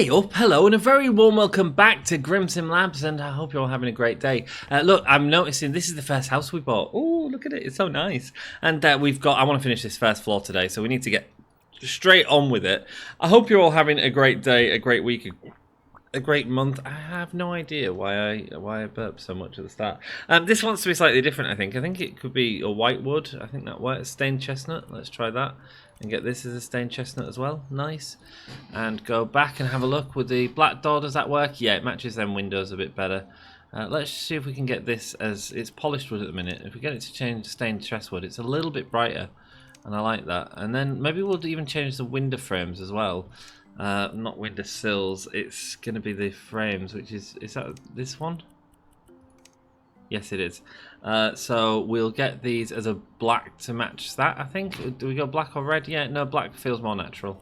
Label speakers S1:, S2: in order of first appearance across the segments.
S1: Hey up, hello, and a very warm welcome back to Grimsim Labs, and I hope you're all having a great day. Look, I'm noticing this is the first house we bought. Oh, look at it, it's so nice. And I want to finish this first floor today, so we need to get straight on with it. I hope you're all having a great day, a great week, a great month. I have no idea why I burped so much at the start. This wants to be slightly different, I think. I think it could be a white wood. I think that works. Stained chestnut. Let's try that. And get this as a stained chestnut as well. Nice. And go back and have a look with the black door. Does that work? Yeah, it matches them windows a bit better. Let's see if we can get this as... It's polished wood at the minute. If we get it to change to stained chestwood, it's a little bit brighter. And I like that. And then maybe we'll even change the window frames as well. Not window sills. It's going to be the frames, which is that this one? Yes, it is. So we'll get these as a black to match that, I think. Do we go black or red? Yeah, no, black feels more natural.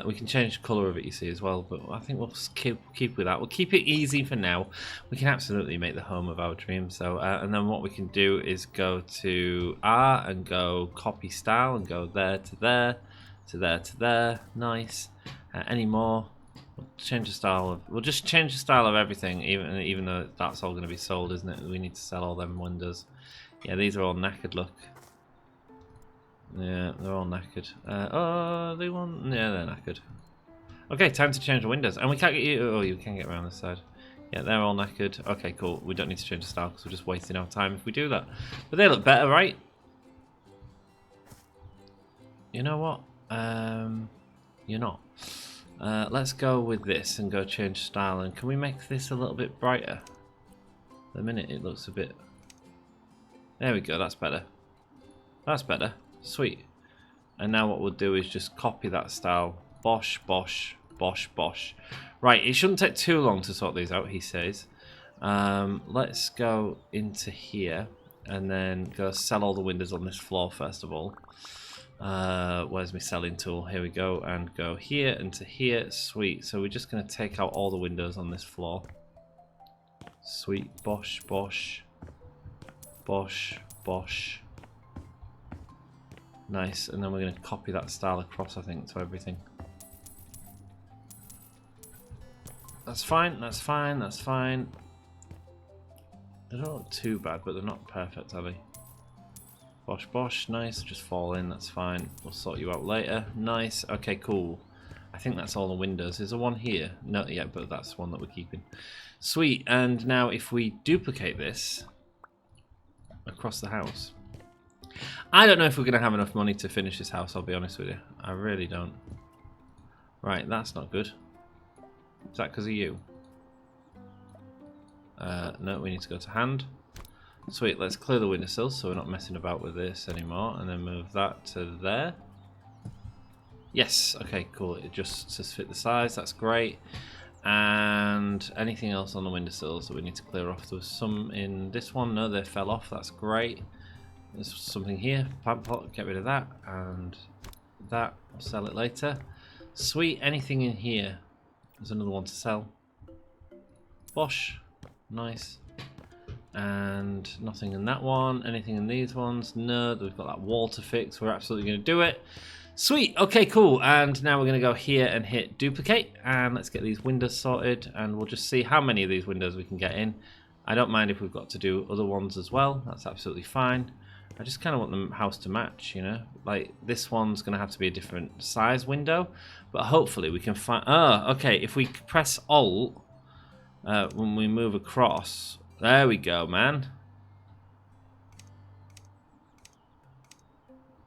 S1: We can change the colour of it, you see, as well. But I think we'll keep with that. We'll keep it easy for now. We can absolutely make the home of our dreams. So, and then what we can do is go to R and go copy style and go there to there, to there to there. Nice. Any more? We'll change the style of. We'll just change the style of everything, even though that's all going to be sold, isn't it? We need to sell all them windows. Yeah, these are all knackered. Look. Yeah, they're all knackered. Oh, they want. Yeah, they're knackered. Okay, time to change the windows, and we can't get you. Oh, you can get around this side. Yeah, they're all knackered. Okay, cool. We don't need to change the style because we're just wasting our time if we do that. But they look better, right? You know what? You're not. Let's go with this and go change style. And can we make this a little bit brighter? The minute it looks a bit... There we go, that's better. That's better. Sweet. And now what we'll do is just copy that style. Bosh, bosh, bosh, bosh. Right, it shouldn't take too long to sort these out, he says. Let's go into here and then go sell all the windows on this floor first of all. Where's my selling tool? Here we go, and go here and to here. Sweet. So we're just going to take out all the windows on this floor. Sweet. Bosh, bosh, bosh, bosh. Nice. And then we're going to copy that style across, I think, to everything. That's fine. That's fine. That's fine. They don't look too bad, but they're not perfect, are they? Bosh, bosh, nice, just fall in, that's fine. We'll sort you out later. Nice, okay, cool. I think that's all the windows. Is there one here? Not yet, but that's one that we're keeping. Sweet, and now if we duplicate this across the house. I don't know if we're going to have enough money to finish this house, I'll be honest with you. I really don't. Right, that's not good. Is that because of you? No, we need to go to hand. Sweet, let's clear the windowsills so we're not messing about with this anymore, and then move that to there. Yes, okay, cool. It just says fit the size, that's great. And anything else on the windowsills that we need to clear off? There was some in this one. No, they fell off, that's great. There's something here, plant pot, get rid of that, and that, we'll sell it later. Sweet, anything in here? There's another one to sell. Bosh, nice. And nothing in that one. Anything in these ones? No, we've got that wall to fix. We're absolutely going to do it. Sweet. Okay, cool. And now we're going to go here and hit duplicate. And let's get these windows sorted. And we'll just see how many of these windows we can get in. I don't mind if we've got to do other ones as well. That's absolutely fine. I just kind of want the house to match, you know. Like, this one's going to have to be a different size window. But hopefully we can find... Oh, okay. If we press Alt when we move across... There we go, man.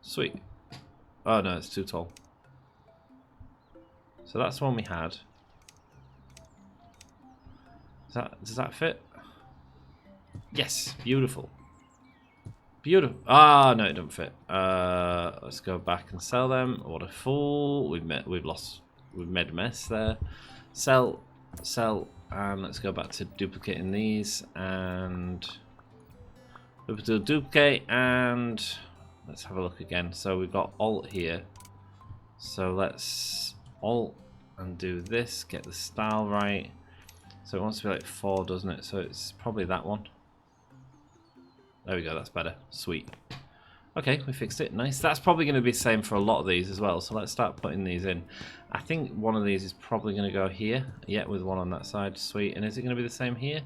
S1: Sweet. Oh no, it's too tall. So that's the one we had. Does that fit? Yes, beautiful. Beautiful. Ah, no, it doesn't fit. Let's go back and sell them. What a fool. We've made a mess there. Sell. And let's go back to duplicating these, and we'll do duplicate, and let's have a look again. So we've got Alt here, so let's Alt and do this, get the style right. So it wants to be like 4, doesn't it? So it's probably that one. There we go, that's better. Sweet. Okay, we fixed it. Nice. That's probably going to be the same for a lot of these as well. So let's start putting these in. I think one of these is probably going to go here. Yeah, with one on that side. Sweet. And is it going to be the same here?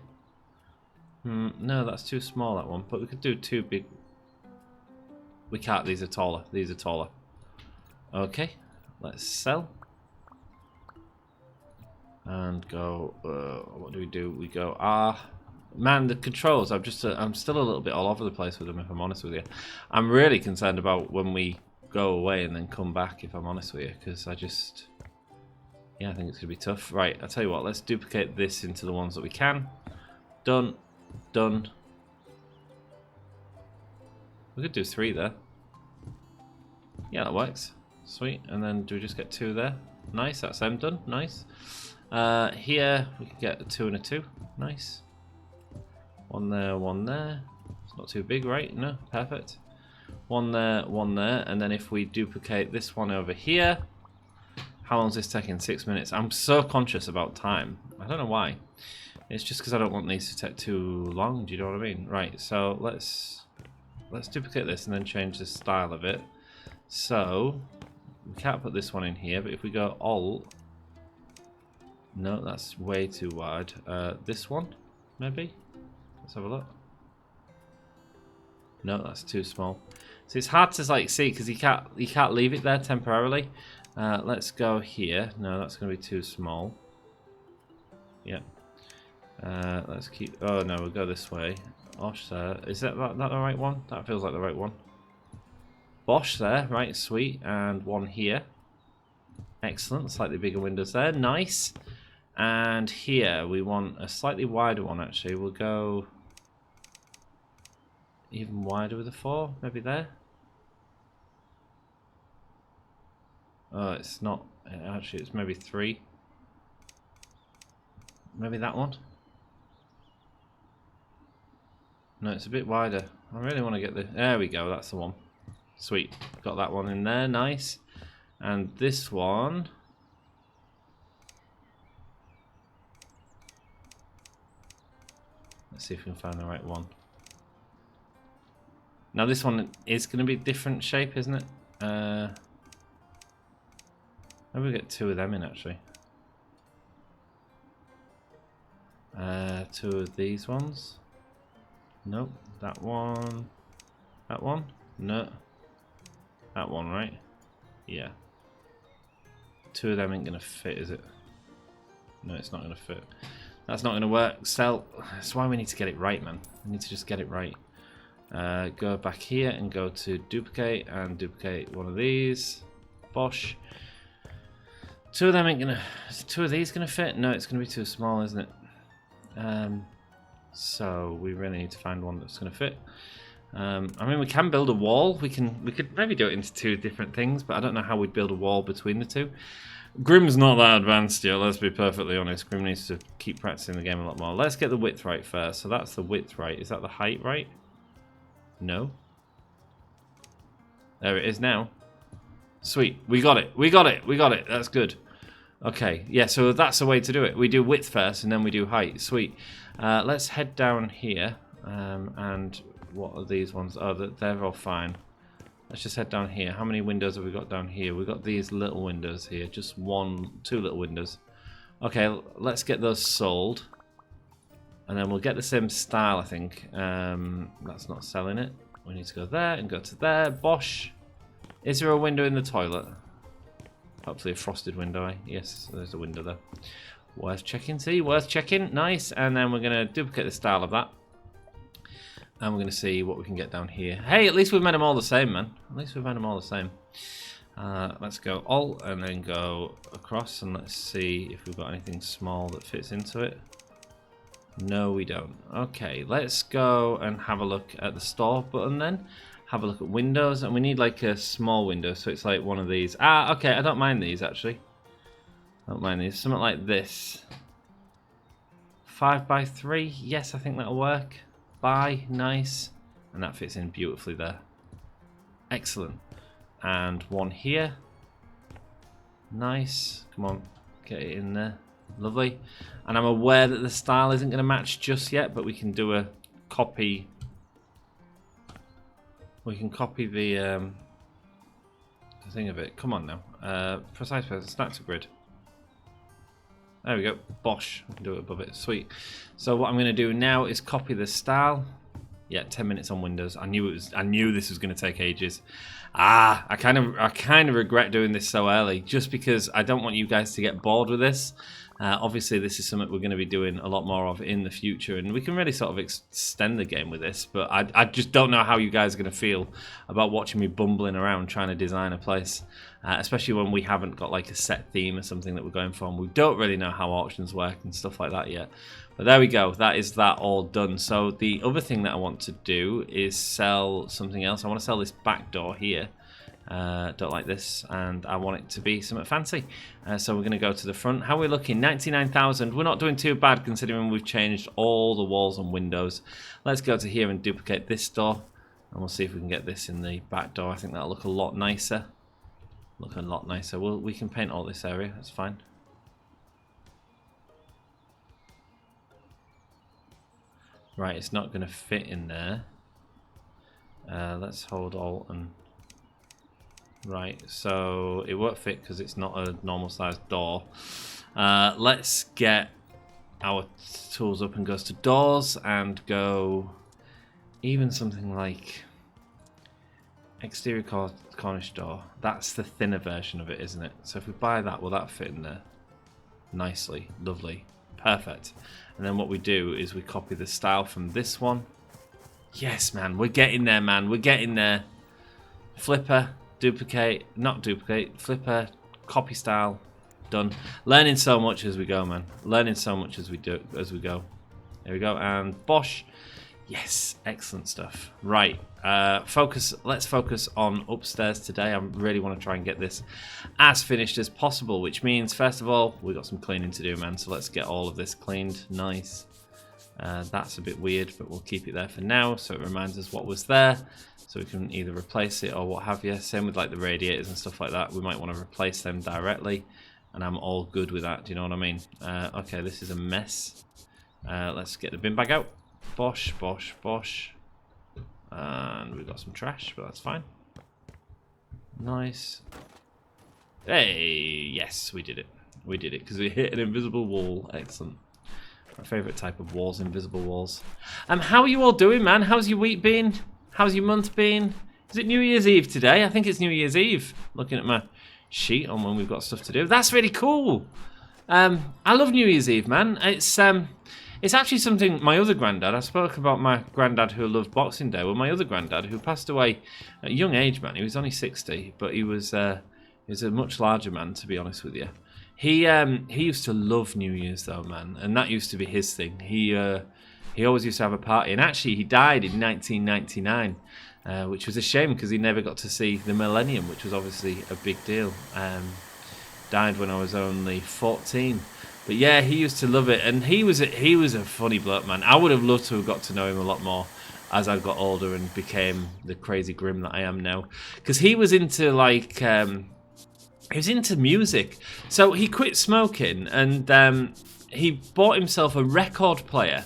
S1: No, that's too small, that one. But we could do two big... We can't. These are taller. These are taller. Okay. Let's sell. And go... what do? We go... Man, the controls, I'm still a little bit all over the place with them, if I'm honest with you. I'm really concerned about when we go away and then come back, if I'm honest with you, because I just... Yeah, I think it's going to be tough. Right, I'll tell you what, let's duplicate this into the ones that we can. Done. Done. We could do 3 there. Yeah, that works. Sweet. And then do we just get 2 there? Nice, that's them done. Nice. Here, we could get a 2 and a 2. Nice. 1 there, 1 there. It's not too big, right? No, perfect. 1 there, 1 there. And then if we duplicate this one over here, how long is this taking? 6 minutes. I'm so conscious about time. I don't know why. It's just because I don't want these to take too long. Do you know what I mean? Right, so let's duplicate this and then change the style of it. So, we can't put this one in here, but if we go Alt... No, that's way too wide. This one, maybe? Let's have a look. No, that's too small. So it's hard to like see because you can't leave it there temporarily. Let's go here. No, that's going to be too small. Yeah. Let's keep. Oh no, we'll go this way. Bosh there. Is that the right one? That feels like the right one. Bosh there. Right, sweet. And one here. Excellent. Slightly bigger windows there. Nice. And here we want a slightly wider one. Actually, we'll go even wider with a 4. Maybe there. Oh, it's not. Actually, it's maybe 3. Maybe that one. No, it's a bit wider. I really want to get the... There we go, that's the one. Sweet. Got that one in there, nice. And this one... Let's see if we can find the right one. Now this one is going to be a different shape, isn't it? Maybe we'll get 2 of them in, actually. 2 of these ones. Nope. That one. That one? No. That one, right? Yeah. 2 of them ain't gonna fit, is it? No, it's not gonna fit. That's not gonna work. Sell. That's why we need to get it right, man. We need to just get it right. Go back here and go to duplicate and duplicate one of these. Bosh. 2 of them ain't gonna... Is 2 of these gonna fit? No, it's gonna be too small, isn't it? So we really need to find one that's going to fit. I mean, we can build a wall. We could maybe do it into 2 different things, but I don't know how we'd build a wall between the 2. Grim's not that advanced yet, let's be perfectly honest. Grim needs to keep practicing the game a lot more. Let's get the width right first. So that's the width right. Is that the height right? No. There it is now. Sweet. We got it. We got it. We got it. That's good. Okay, yeah, so that's the way to do it. We do width first and then we do height. Sweet. Let's head down here. And what are these ones? Oh, they're all fine. Let's just head down here. How many windows have we got down here? We've got these little windows here. Just 2 little windows. Okay, let's get those sold. And then we'll get the same style, I think. That's not selling it. We need to go there and go to there. Bosh. Is there a window in the toilet? Hopefully a frosted window, eh? Yes, there's a window there. Worth checking, see? Worth checking. Nice. And then we're going to duplicate the style of that. And we're going to see what we can get down here. Hey, at least we've made them all the same, man. At least we've made them all the same. Let's go Alt and then go across. And let's see if we've got anything small that fits into it. No, we don't. Okay, let's go and have a look at the store button then. Have a look at windows, and we need like a small window, so it's like one of these. Ah, okay, I don't mind these actually. I don't mind these. Something like this. 5 by 3. Yes, I think that'll work. Buy, nice, and that fits in beautifully there. Excellent. And one here. Nice. Come on, get it in there. Lovely. And I'm aware that the style isn't going to match just yet, but we can do a copy. We can copy the thing of it. Come on now. Precise person, snap to grid. There we go. Bosh. I can do it above it. Sweet. So what I'm going to do now is copy the style. Yeah, 10 minutes on Windows. I knew this was going to take ages. I kind of regret doing this so early, just because I don't want you guys to get bored with this. Obviously, this is something we're going to be doing a lot more of in the future, and we can really sort of extend the game with this. But I just don't know how you guys are going to feel about watching me bumbling around trying to design a place, especially when we haven't got like a set theme or something that we're going for, and we don't really know how auctions work and stuff like that yet. But there we go. That is that all done. So the other thing that I want to do is sell something else. I want to sell this back door here. Don't like this, and I want it to be something fancy. So we're going to go to the front. How are we looking? 99,000. We're not doing too bad considering we've changed all the walls and windows. Let's go to here and duplicate this door, and we'll see if we can get this in the back door. I think that'll look a lot nicer. We can paint all this area. That's fine. Right, it's not going to fit in there. Let's hold Alt and... Right, so it won't fit because it's not a normal sized door. Let's get our tools up and goes to doors and go even something like exterior Cornish door. That's the thinner version of it, isn't it? So if we buy that, will that fit in there? Nicely, lovely, perfect. And then what we do is we copy the style from this one. Yes, man, we're getting there, man. We're getting there. Flipper. Duplicate, not duplicate, flipper, copy style, done. Learning so much as we go, man. Learning so much as we go. There we go, and bosh. Yes, excellent stuff. Right, let's focus on upstairs today. I really want to try and get this as finished as possible, which means, first of all, we've got some cleaning to do, man. So let's get all of this cleaned. Nice. That's a bit weird, but we'll keep it there for now, so it reminds us what was there. So we can either replace it or what have you. Same with like the radiators and stuff like that. We might want to replace them directly, and I'm all good with that. Do you know what I mean? Okay, this is a mess. Let's get the bin bag out. Bosh, bosh, bosh. And we've got some trash, but that's fine. Nice. Hey, yes, we did it. We did it because we hit an invisible wall. Excellent. My favourite type of walls, invisible walls. How are you all doing, man? How's your week been? How's your month been? Is it New Year's Eve today? I think it's New Year's Eve. Looking at my sheet on when we've got stuff to do. That's really cool. I love New Year's Eve, man. It's actually something my other granddad, I spoke about my granddad who loved Boxing Day. Well, my other granddad who passed away at a young age, man. He was only 60, but he was a much larger man, to be honest with you. He used to love New Year's though, man, and that used to be his thing. He always used to have a party, and actually he died in 1999, which was a shame because he never got to see the millennium, which was obviously a big deal. Died when I was only 14, but yeah, he used to love it, and he was a funny bloke, man. I would have loved to have got to know him a lot more as I got older and became the crazy grim that I am now, because he was into like. He was into music, so he quit smoking and he bought himself a record player.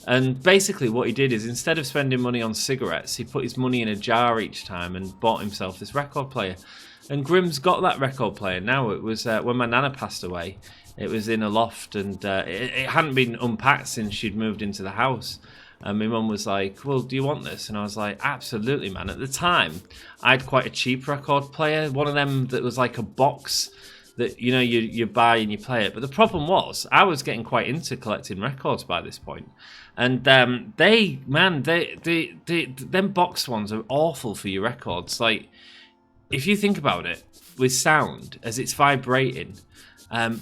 S1: And basically what he did is, instead of spending money on cigarettes, he put his money in a jar each time and bought himself this record player. And Grim's got that record player now. It was when my nana passed away, it was in a loft, and it hadn't been unpacked since she'd moved into the house. And my mum was like, well, do you want this? And I was like, absolutely, man. At the time, I had quite a cheap record player, one of them that was like a box that, you know, you buy and you play it. But the problem was, I was getting quite into collecting records by this point. And them boxed ones are awful for your records. Like, if you think about it, with sound, as it's vibrating,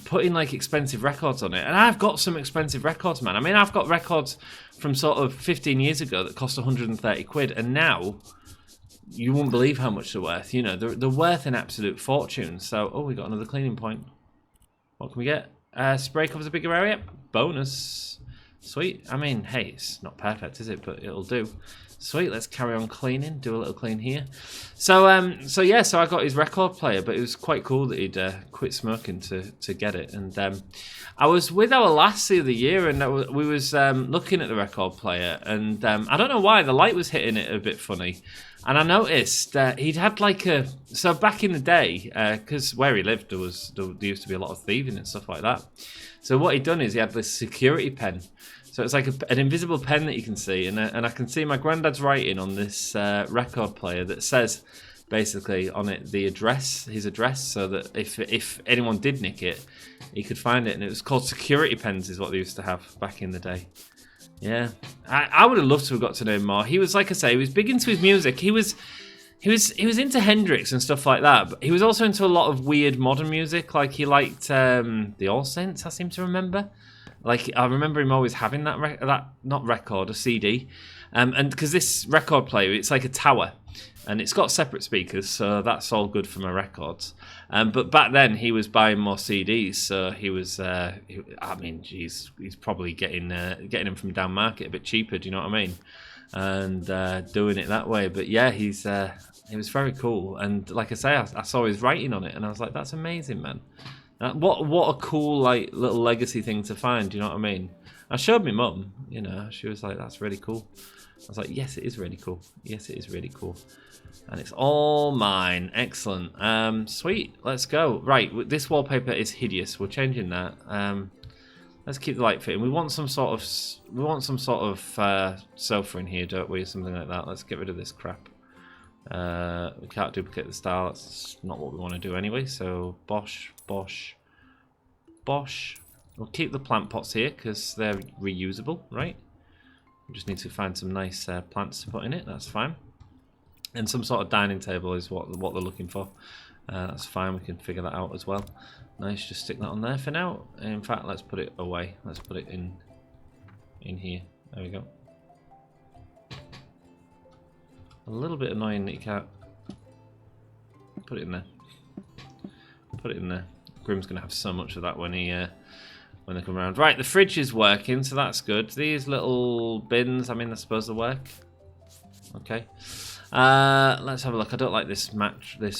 S1: putting like expensive records on it. And I've got some expensive records, man. I mean, I've got records from sort of 15 years ago that cost 130 quid, and now you wouldn't believe how much they're worth. You know, they're worth an absolute fortune. So, oh, we got another cleaning point. What can we get? Spray covers a bigger area. Bonus. Sweet. I mean, hey, it's not perfect, is it? But it'll do. Sweet, let's carry on cleaning. Do a little clean here. So I got his record player, but it was quite cool that he'd quit smoking to get it. And I was with our lass the other year, and we was looking at the record player, and I don't know why the light was hitting it a bit funny, and I noticed he'd had like so back in the day, because where he lived there used to be a lot of thieving and stuff like that. So what he'd done is he had this security pen. So it's like an invisible pen that you can see, and I can see my granddad's writing on this record player that says, basically on it, his address, so that if anyone did nick it, he could find it. And it was called security pens, is what they used to have back in the day. Yeah, I would have loved to have got to know him more. He was, like I say, he was big into his music. He was into Hendrix and stuff like that, but he was also into a lot of weird modern music. Like he liked the All Saints, I seem to remember. Like I remember him always having a CD, and because this record player, it's like a tower, and it's got separate speakers, so that's all good for my records. But back then he was buying more CDs, so he was. He's probably getting them from down market a bit cheaper. Do you know what I mean? And doing it that way. But yeah, he was very cool. And like I say, I saw his writing on it, and I was like, that's amazing, man. What a cool like little legacy thing to find. Do you know what I mean? I showed my mum. You know, she was like, "That's really cool." I was like, "Yes, it is really cool. Yes, it is really cool." And it's all mine. Excellent. Sweet. Let's go. Right, this wallpaper is hideous. We're changing that. Let's keep the light fitting. We want some sort of sofa in here, don't we? Something like that. Let's get rid of this crap. We can't duplicate the style. That's not what we want to do anyway. So bosh. We'll keep the plant pots here because they're reusable, right? We just need to find some nice plants to put in it. That's fine. And some sort of dining table is what they're looking for. That's fine. We can figure that out as well. Nice. Just stick that on there for now. In fact, let's put it away. Let's put it in here. There we go. A little bit annoying that you can't put it in there. Put it in there. Grim's gonna have so much of that when they come around. Right, the fridge is working, so that's good. These little bins, I mean, I suppose they work. Okay. Let's have a look. I don't like this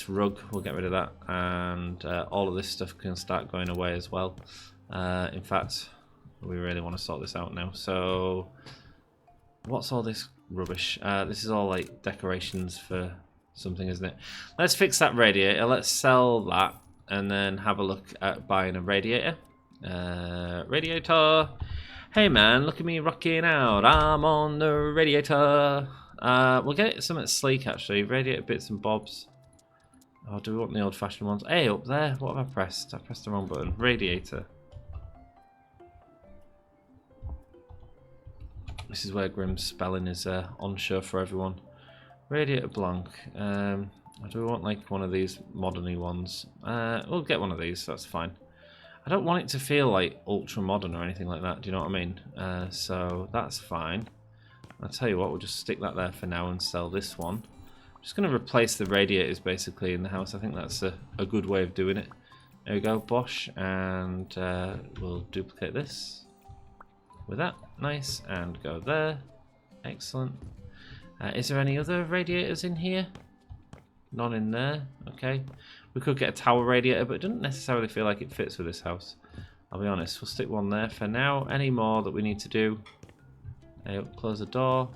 S1: rug. We'll get rid of that, and all of this stuff can start going away as well. In fact, we really want to sort this out now. So, what's all this rubbish? This is all like decorations for something, isn't it? Let's fix that radiator. Let's sell that, and then have a look at buying a radiator. Radiator. Hey man, look at me rocking out. I'm on the radiator. We'll get some at sleek actually. Radiator bits and bobs. Oh, do we want the old-fashioned ones? Hey, up there. What have I pressed? I pressed the wrong button. Radiator. This is where Grim's spelling is on show for everyone. Radiator Blanc. Do we want like one of these modern-y ones? We'll get one of these. That's fine. I don't want it to feel like ultra modern or anything like that. Do you know what I mean? So that's fine. I'll tell you what, we'll just stick that there for now and sell this one. I'm just going to replace the radiators basically in the house. I think that's a good way of doing it. There we go, Bosch, and we'll duplicate this with that. Nice, and go there. Excellent. Is there any other radiators in here? None in there. Okay. We could get a tower radiator, but it doesn't necessarily feel like it fits with this house. I'll be honest. We'll stick one there for now. Any more that we need to do? Close the door.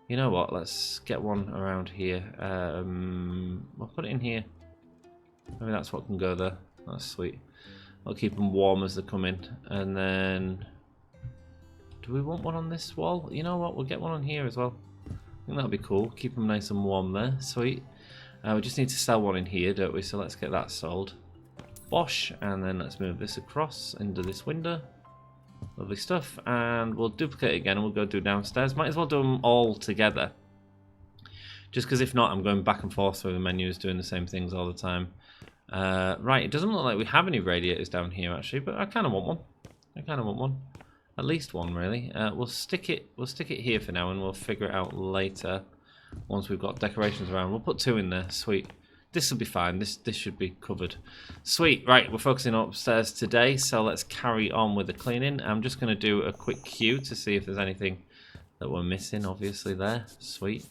S1: You know what? Let's get one around here. We'll put it in here. Maybe that's what can go there. That's sweet. I'll keep them warm as they come in. And then... do we want one on this wall? You know what? We'll get one on here as well. I think that'll be cool. Keep them nice and warm there. Sweet. We just need to sell one in here, don't we? So let's get that sold. Bosh. And then let's move this across into this window. Lovely stuff. And we'll duplicate again and we'll go do downstairs. Might as well do them all together. Just because if not, I'm going back and forth through the menus doing the same things all the time. Right, it doesn't look like we have any radiators down here actually, but I kind of want one. I kind of want one. At least one, really. We'll stick it here for now and we'll figure it out later. Once we've got decorations around, we'll put two in there. Sweet. This will be fine. This should be covered. Sweet. Right, we're focusing on upstairs today, so let's carry on with the cleaning. I'm just going to do a quick queue to see if there's anything that we're missing, obviously, there. Sweet.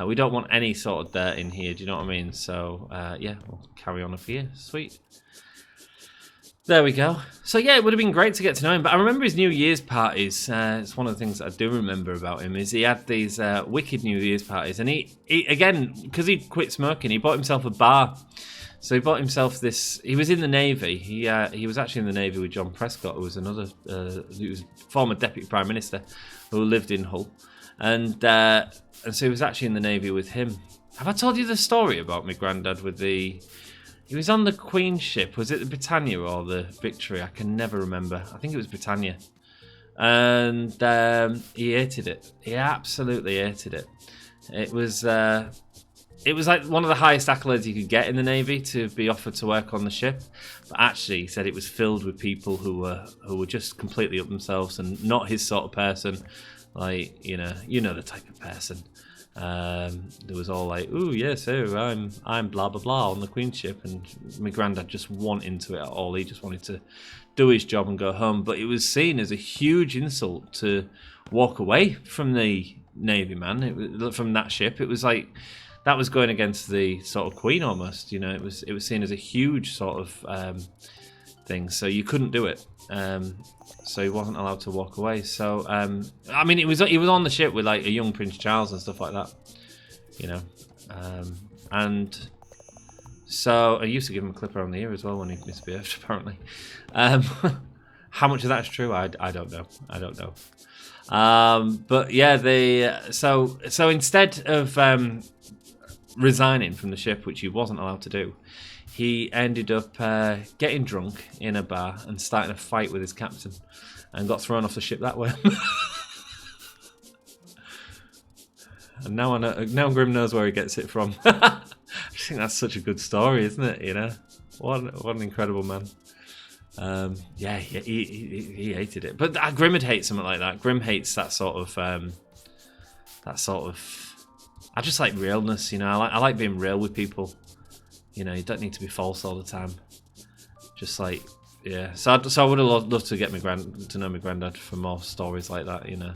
S1: We don't want any sort of dirt in here, do you know what I mean? So, yeah, we'll carry on up here. Sweet. There we go. So, yeah, it would have been great to get to know him. But I remember his New Year's parties. It's one of the things that I do remember about him is he had these wicked New Year's parties. And he again, because he quit smoking, he bought himself a bar. So he bought himself this. He was in the Navy. He was actually in the Navy with John Prescott, who was another, who was former Deputy Prime Minister, who lived in Hull, and so he was actually in the Navy with him. Have I told you the story about my granddad with the? He was on the Queen's ship. Was it the Britannia or the Victory? I can never remember. I think it was Britannia, and he hated it. He absolutely hated it. It was like one of the highest accolades you could get in the Navy to be offered to work on the ship. But actually, he said it was filled with people who were just completely up themselves and not his sort of person. Like, you know the type of person. There was all like, "Ooh, yes, sir, I'm blah blah blah on the Queen's ship," and my granddad just wasn't into it at all. He just wanted to do his job and go home. But it was seen as a huge insult to walk away from the Navy, man. From that ship, it was like. That was going against the sort of Queen almost, you know. It was seen as a huge sort of thing, so you couldn't do it. So he wasn't allowed to walk away. So I mean, he was on the ship with like a young Prince Charles and stuff like that, you know. And so I used to give him a clip around the ear as well when he misbehaved, apparently. How much of that's true, I don't know. I don't know. But yeah, so instead of resigning from the ship, which he wasn't allowed to do, he ended up getting drunk in a bar and starting a fight with his captain and got thrown off the ship that way. And now Grim knows where he gets it from. I just think that's such a good story, isn't it? You know, what an incredible man. Yeah, he hated it, but Grim would hate something like that. Grim hates that sort of. I just like realness, you know. I like being real with people. You know, you don't need to be false all the time. Just like, yeah. So I would have loved to get to know my granddad for more stories like that, you know.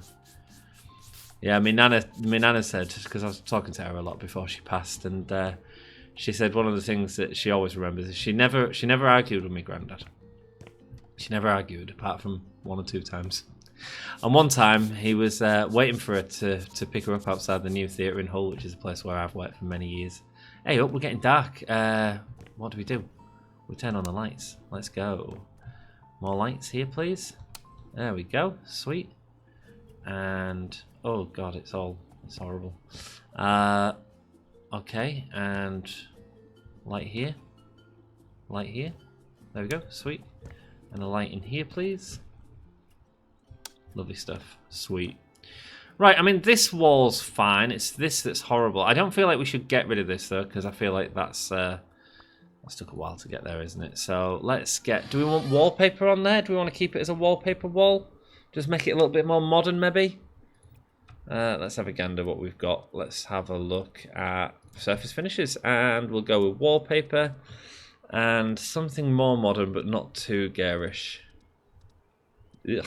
S1: Yeah, my nana said, because I was talking to her a lot before she passed, and she said one of the things that she always remembers is she never argued with my granddad. She never argued, apart from one or two times. And one time, he was waiting for her to pick her up outside the new theatre in Hull, which is a place where I've worked for many years. Hey, up, we're getting dark. What do? We turn on the lights. Let's go. More lights here, please. There we go. Sweet. And, oh god, it's horrible. Okay, and light here. Light here. There we go. Sweet. And a light in here, please. Lovely stuff. Sweet. Right, I mean, this wall's fine. It's this that's horrible. I don't feel like we should get rid of this, though, because I feel like that's took a while to get there, isn't it? So let's get... Do we want wallpaper on there? Do we want to keep it as a wallpaper wall? Just make it a little bit more modern, maybe? Let's have a gander what we've got. Let's have a look at surface finishes, and we'll go with wallpaper and something more modern, but not too garish. Ugh.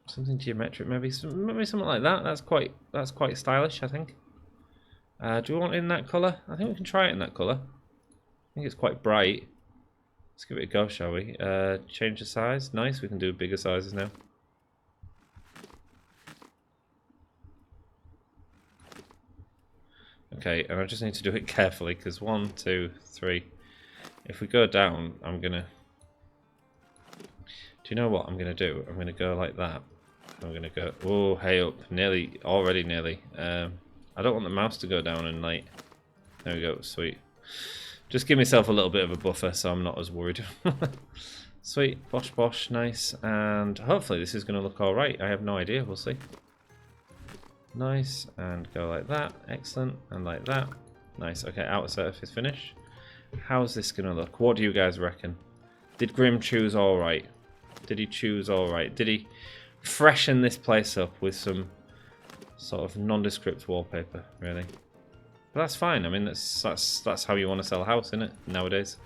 S1: Something geometric, maybe something like that. That's quite stylish, I think. Do we want it in that colour? I think we can try it in that colour. I think it's quite bright. Let's give it a go, shall we? Change the size. Nice, we can do bigger sizes now. Okay, and I just need to do it carefully, because 1, 2, 3. If we go down, I'm gonna... Do you know what I'm gonna do? I'm gonna go like that. I'm gonna go, oh, hey up, already nearly. I don't want the mouse to go down and like, there we go, sweet. Just give myself a little bit of a buffer so I'm not as worried. Sweet, bosh bosh, nice, and hopefully this is gonna look alright. I have no idea, we'll see. Nice, and go like that, excellent, and like that. Nice, okay, outer surface finish. How's this gonna look? What do you guys reckon? Did Grim choose alright? Did he choose alright? Did he freshen this place up with some sort of nondescript wallpaper, really? But that's fine. I mean, that's how you want to sell a house, isn't it, nowadays?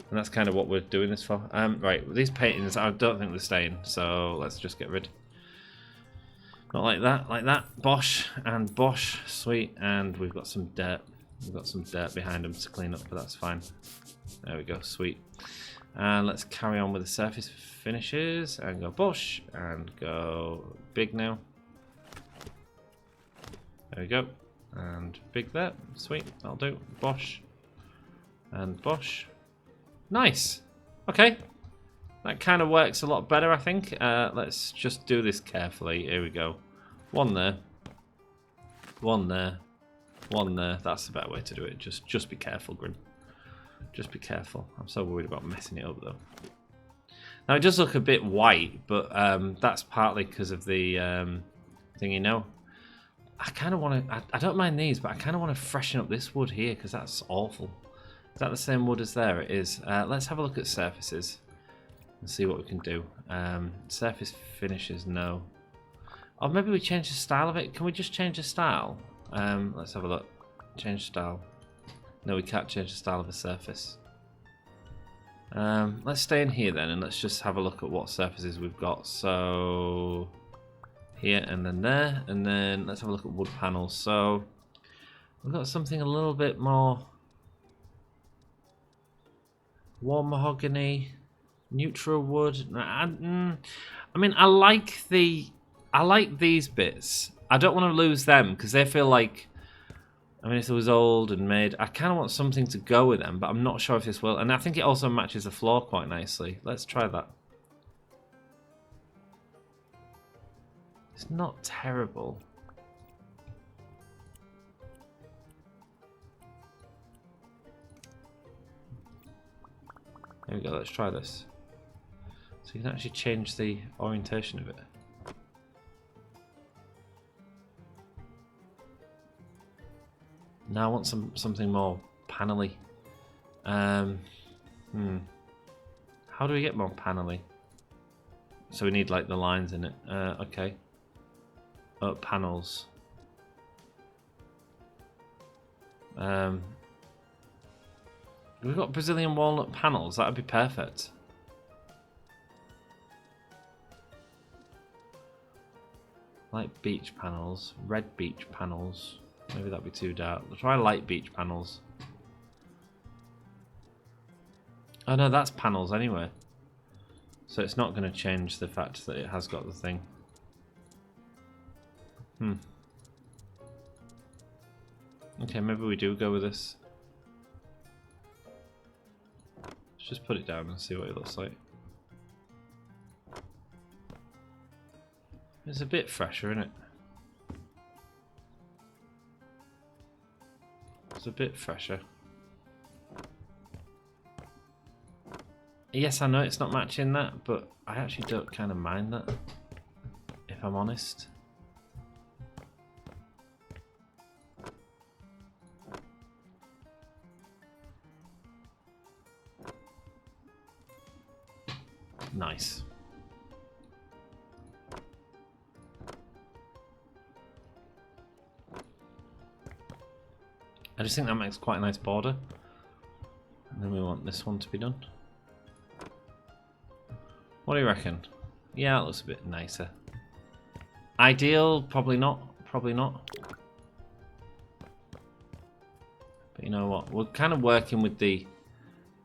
S1: And that's kind of what we're doing this for. Right, these paintings, I don't think they're staying, so let's just get rid. Not like that. Bosh and bosh, sweet. And we've got some dirt. We've got some dirt behind them to clean up, but that's fine. There we go, sweet. And let's carry on with the surface finishes and go bosh and go big now. There we go. And big there, sweet, that'll do. Bosh and bosh. Nice. Okay. That kind of works a lot better, I think. Let's just do this carefully. Here we go. One there. One there. One there. That's the better way to do it. Just be careful, Grim. Just be careful. I'm so worried about messing it up, though. Now, it does look a bit white, but that's partly because of the thing, you know. I kind of want to... I don't mind these, but I kind of want to freshen up this wood here, because that's awful. Is that the same wood as there? It is. Let's have a look at surfaces and see what we can do. Surface finishes, no. Or maybe we change the style of it. Can we just change the style? Let's have a look. Change style. No, we can't change the style of a surface. Let's stay in here then, and let's just have a look at what surfaces we've got. So here and then there, and then let's have a look at wood panels. So we've got something a little bit more warm mahogany, neutral wood. I mean, I like these bits. I don't want to lose them because they feel like, I mean, if it was old and made, I kind of want something to go with them, but I'm not sure if this will. And I think it also matches the floor quite nicely. Let's try that. It's not terrible. There we go, let's try this. So you can actually change the orientation of it. Now I want something more panelly. How do we get more panelly? So we need like the lines in it. Okay. Oh, panels. We've got Brazilian walnut panels. That would be perfect. Light beach panels, red beach panels. Maybe that'd be too dark. Let's try light beach panels. Oh no, that's panels anyway. So it's not going to change the fact that it has got the thing. Okay, maybe we do go with this. Let's just put it down and see what it looks like. It's a bit fresher, isn't it? It's a bit fresher. Yes, I know it's not matching that, but I actually don't kind of mind that, if I'm honest. Nice. I just think that makes quite a nice border. And then we want this one to be done. What do you reckon? Yeah, it looks a bit nicer. Ideal? Probably not. Probably not. But you know what? We're kind of working with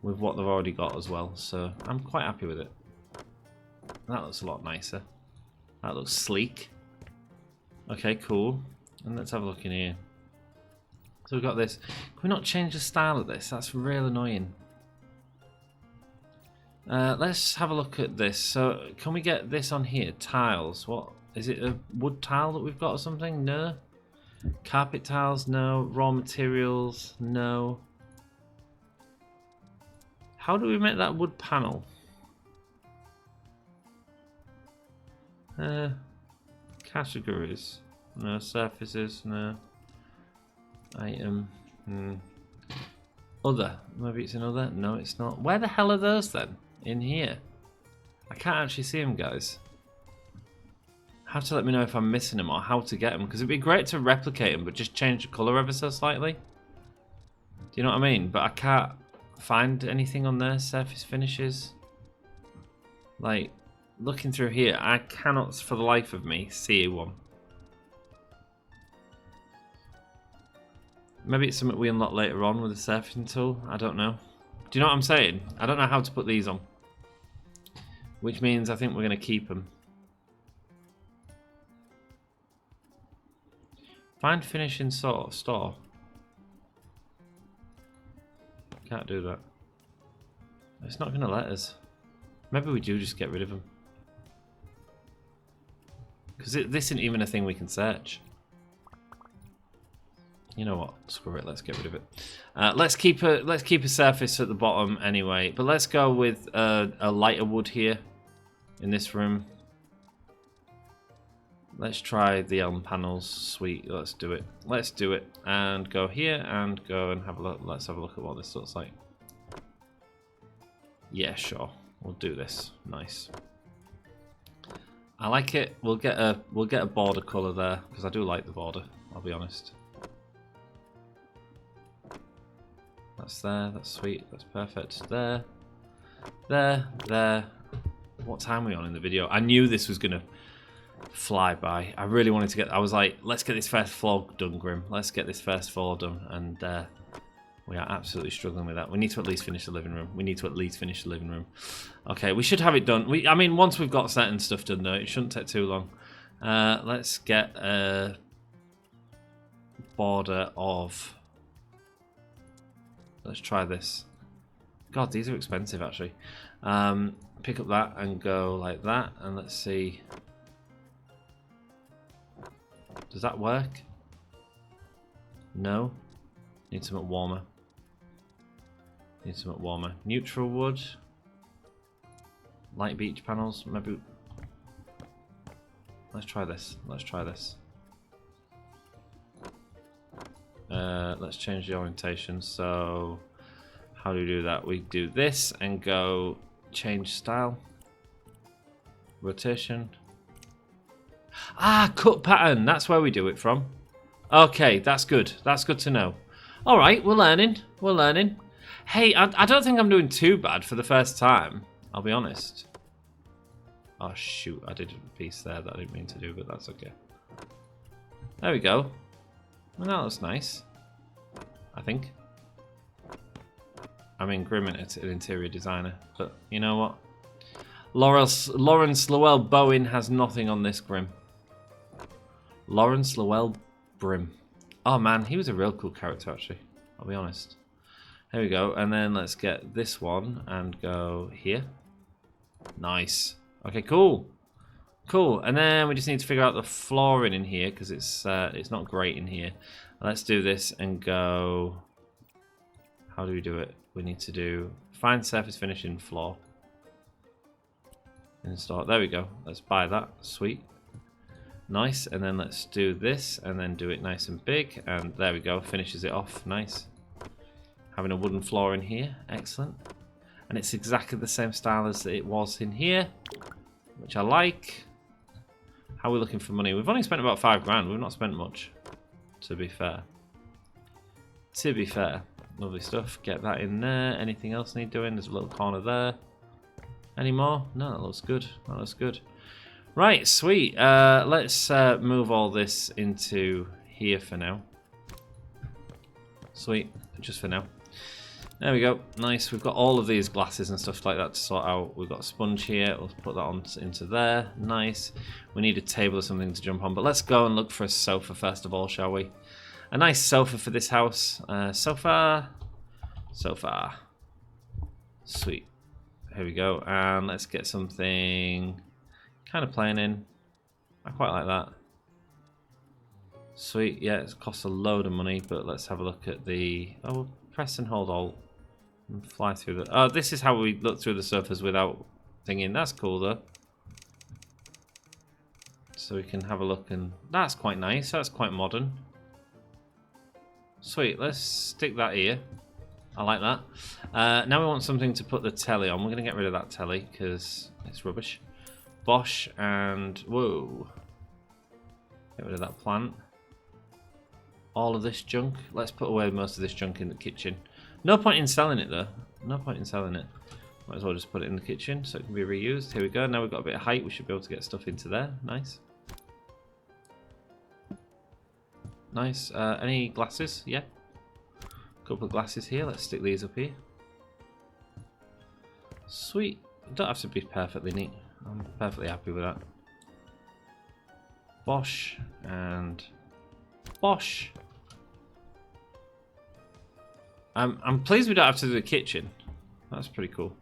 S1: what they've already got as well, so I'm quite happy with it. That looks a lot nicer. That looks sleek. Okay, cool. And let's have a look in here. So we've got this. Can we not change the style of this? That's real annoying. Let's have a look at this. So can we get this on here? Tiles. What? Is it a wood tile that we've got or something? No. Carpet tiles? No. Raw materials? No. How do we make that wood panel? Categories. No. Surfaces. No. Item. Other. Maybe it's another. No, it's not. Where the hell are those then? In here. I can't actually see them, guys. Have to let me know if I'm missing them or how to get them, because it'd be great to replicate them, but just change the colour ever so slightly. Do you know what I mean? But I can't find anything on there. Surface finishes. Like, looking through here, I cannot for the life of me see one. Maybe it's something we unlock later on with the surfacing tool. I don't know. Do you know what I'm saying? I don't know how to put these on. Which means I think we're going to keep them. Find finish in store. Can't do that. It's not going to let us. Maybe we do just get rid of them. Because this isn't even a thing we can search. You know what? Screw it. Let's get rid of it. Let's keep a surface at the bottom anyway. But let's go with a lighter wood here in this room. Let's try the elm panels. Sweet. Let's do it. Let's do it. And go here and go and have a look. Let's have a look at what this looks like. Yeah, sure. We'll do this. Nice. I like it. We'll get a border color there because I do like the border. I'll be honest. That's there. That's sweet. That's perfect. There. There. What time are we on in the video? I knew this was gonna fly by. I really wanted to get. I was like, let's get this first floor done, Grim. Let's get this first floor done, and we are absolutely struggling with that. We need to at least finish the living room. Okay, we should have it done. I mean, once we've got certain stuff done, though, it shouldn't take too long. Let's get a border of. Let's try this. God, these are expensive, actually. Pick up that and go like that, and let's see. Does that work? No. Need something warmer. Neutral wood. Light beach panels. Maybe. Let's try this. Let's change the orientation. So, how do we do that? We do this and go change style. Rotation. Ah, cut pattern. That's where we do it from. Okay, that's good. That's good to know. All right, we're learning. Hey, I don't think I'm doing too bad for the first time. I'll be honest. Oh, shoot. I did a piece there that I didn't mean to do, but that's okay. There we go. Well, that looks nice. I think. I mean, Grim is an interior designer, but you know what? Lawrence Llewellyn has nothing on this Grim. Lawrence Llewellyn Brim. Oh man, he was a real cool character actually. I'll be honest. Here we go, and then let's get this one and go here. Nice. Okay, cool. And then we just need to figure out the flooring in here because it's not great in here. Let's do this and go. How do we do it? We need to do find surface finish in floor. Install. There we go. Let's buy that. Sweet. Nice. And then let's do this and then do it nice and big. And there we go. Finishes it off. Nice. Having a wooden floor in here. Excellent. And it's exactly the same style as it was in here, which I like. How are we looking for money? We've only spent about £5 grand. We've not spent much, to be fair. Lovely stuff. Get that in there. Anything else need doing? There's a little corner there. Any more? No, that looks good. Right, sweet. Let's move all this into here for now. Sweet, just for now. There we go. Nice. We've got all of these glasses and stuff like that to sort out. We've got a sponge here. We'll put that on into there. Nice. We need a table or something to jump on. But let's go and look for a sofa first of all, shall we? A nice sofa for this house. Sofa. Sweet. Here we go. And let's get something kind of plain in. I quite like that. Sweet. Yeah, it costs a load of money, but let's have a look at the... Oh, press and hold Alt. And fly through the... Oh, this is how we look through the surface without thinking. That's cool, though. So we can have a look, and that's quite nice. That's quite modern. Sweet. Let's stick that here. I like that. Now we want something to put the telly on. We're going to get rid of that telly because it's rubbish. Bosch and... Whoa. Get rid of that plant. All of this junk. Let's put away most of this junk in the kitchen. No point in selling it though. No point in selling it. Might as well just put it in the kitchen so it can be reused. Here we go. Now we've got a bit of height. We should be able to get stuff into there. Nice. Nice. Any glasses? Yeah. A couple of glasses here. Let's stick these up here. Sweet. Don't have to be perfectly neat. I'm perfectly happy with that. Bosh and bosh. I'm pleased we don't have to do the kitchen. That's pretty cool.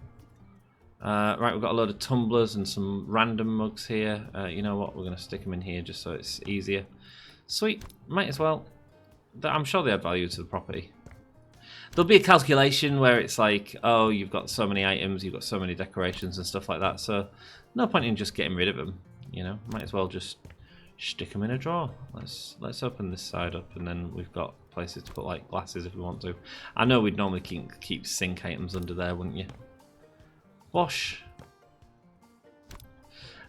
S1: Right, we've got a load of tumblers and some random mugs here. You know what? We're going to stick them in here just so it's easier. Sweet. Might as well. I'm sure they add value to the property. There'll be a calculation where it's like, oh, you've got so many items, you've got so many decorations and stuff like that. So no point in just getting rid of them. You know, might as well just stick them in a drawer. Let's open this side up, and then we've got places to put like glasses if we want to. I know we'd normally keep sink items under there, wouldn't you? Bosh.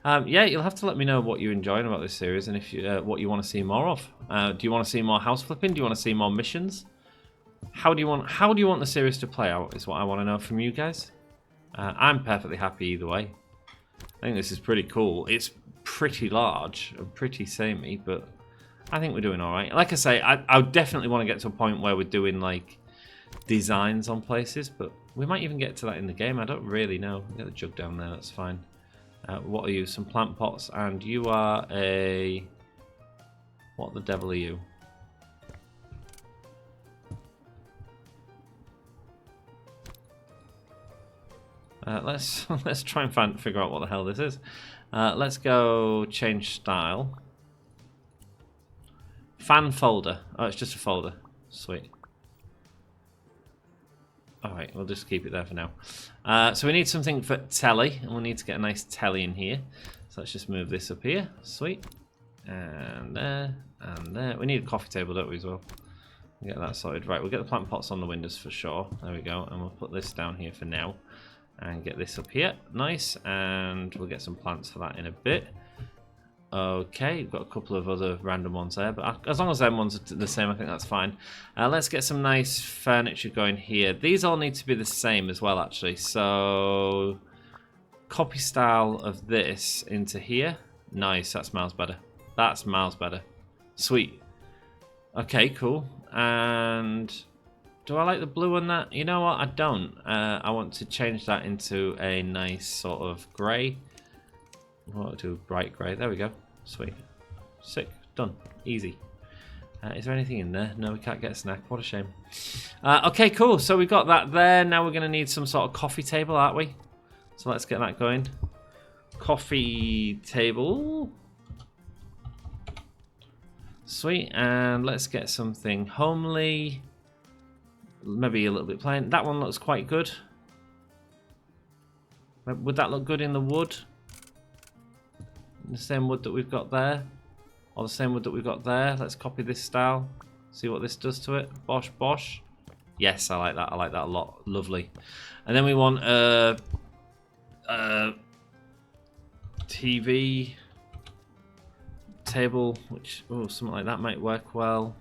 S1: Yeah, you'll have to let me know what you're enjoying about this series, and if you what you want to see more of. Do you want to see more house flipping? Do you want to see more missions? How do you want the series to play out? Is what I want to know from you guys. I'm perfectly happy either way. I think this is pretty cool. It's pretty large and pretty samey, but I think we're doing all right. Like I say, I definitely want to get to a point where we're doing like designs on places, but we might even get to that in the game. I don't really know. Get the jug down there. That's fine. What are you? Some plant pots, and you are a. What the devil are you? Let's try and figure out what the hell this is. Let's go change style. Fan folder. Oh, it's just a folder. Sweet. Alright, we'll just keep it there for now. So we need something for telly, and we'll need to get a nice telly in here. So let's just move this up here. Sweet. And there, and there. We need a coffee table, don't we, as well? Get that sorted. Right, we'll get the plant pots on the windows for sure. There we go. And we'll put this down here for now. And get this up here. Nice. And we'll get some plants for that in a bit. Okay, we've got a couple of other random ones there, but as long as them ones are the same, I think that's fine. Let's get some nice furniture going here. These all need to be the same as well, actually. So, copy style of this into here. Nice, that smells better. That smells better. Sweet. Okay, cool. And do I like the blue on that? You know what? I don't. I want to change that into a nice sort of grey. We'll do bright grey. There we go. Sweet. Sick. Done. Easy. Is there anything in there? No, we can't get a snack. What a shame. Okay, cool. So we've got that there. Now we're going to need some sort of coffee table, aren't we? So let's get that going. Coffee table. Sweet. And let's get something homely. Maybe a little bit plain. That one looks quite good. Would that look good in the wood? The same wood that we've got there, or the same wood that we've got there. Let's copy this style, see what this does to it. Bosh, bosh. Yes, I like that. I like that a lot. Lovely. And then we want a TV table, which something like that might work well.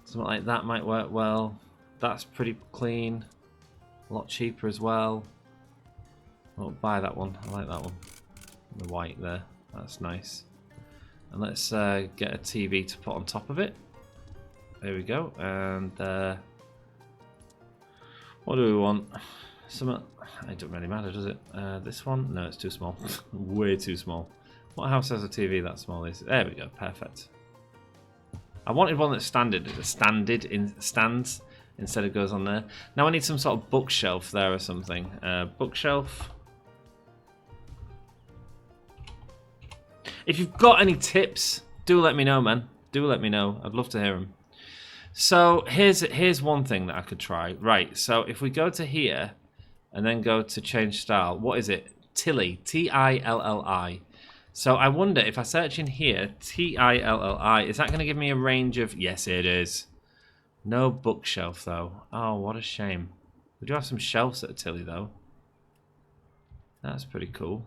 S1: Something like that might work well. That's pretty clean. A lot cheaper as well. I won't buy that one. I like that one. The white there. That's nice. And let's get a TV to put on top of it. There we go. And what do we want? Some. It doesn't really matter, does it? This one? No, it's too small. Way too small. What house has a TV that small? There we go. Perfect. I wanted one that's stands instead of goes on there. Now I need some sort of bookshelf there or something. Bookshelf. If you've got any tips, do let me know, man. Do let me know. I'd love to hear them. So here's one thing that I could try. Right, so if we go to here and then go to change style, what is it? Tilly, T-I-L-L-I. So I wonder if I search in here, T-I-L-L-I, is that going to give me a range of... Yes, it is. No bookshelf, though. Oh, what a shame. We do have some shelves at Tilly, though. That's pretty cool.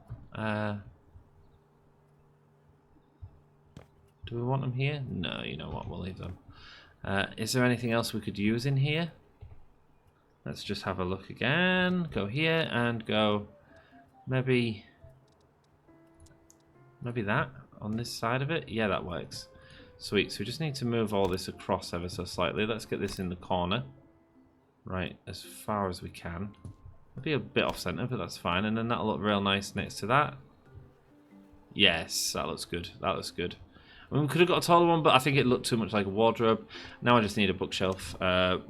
S1: Do we want them here? No, you know what, we'll leave them. Is there anything else we could use in here? Let's just have a look again. Go here and go maybe that on this side of it. Yeah, that works. Sweet. So we just need to move all this across ever so slightly. Let's get this in the corner. Right, as far as we can. It'll be a bit off center, but that's fine. And then that'll look real nice next to that. Yes, that looks good. That looks good. I mean, we could have got a taller one, but I think it looked too much like a wardrobe. Now I just need a bookshelf.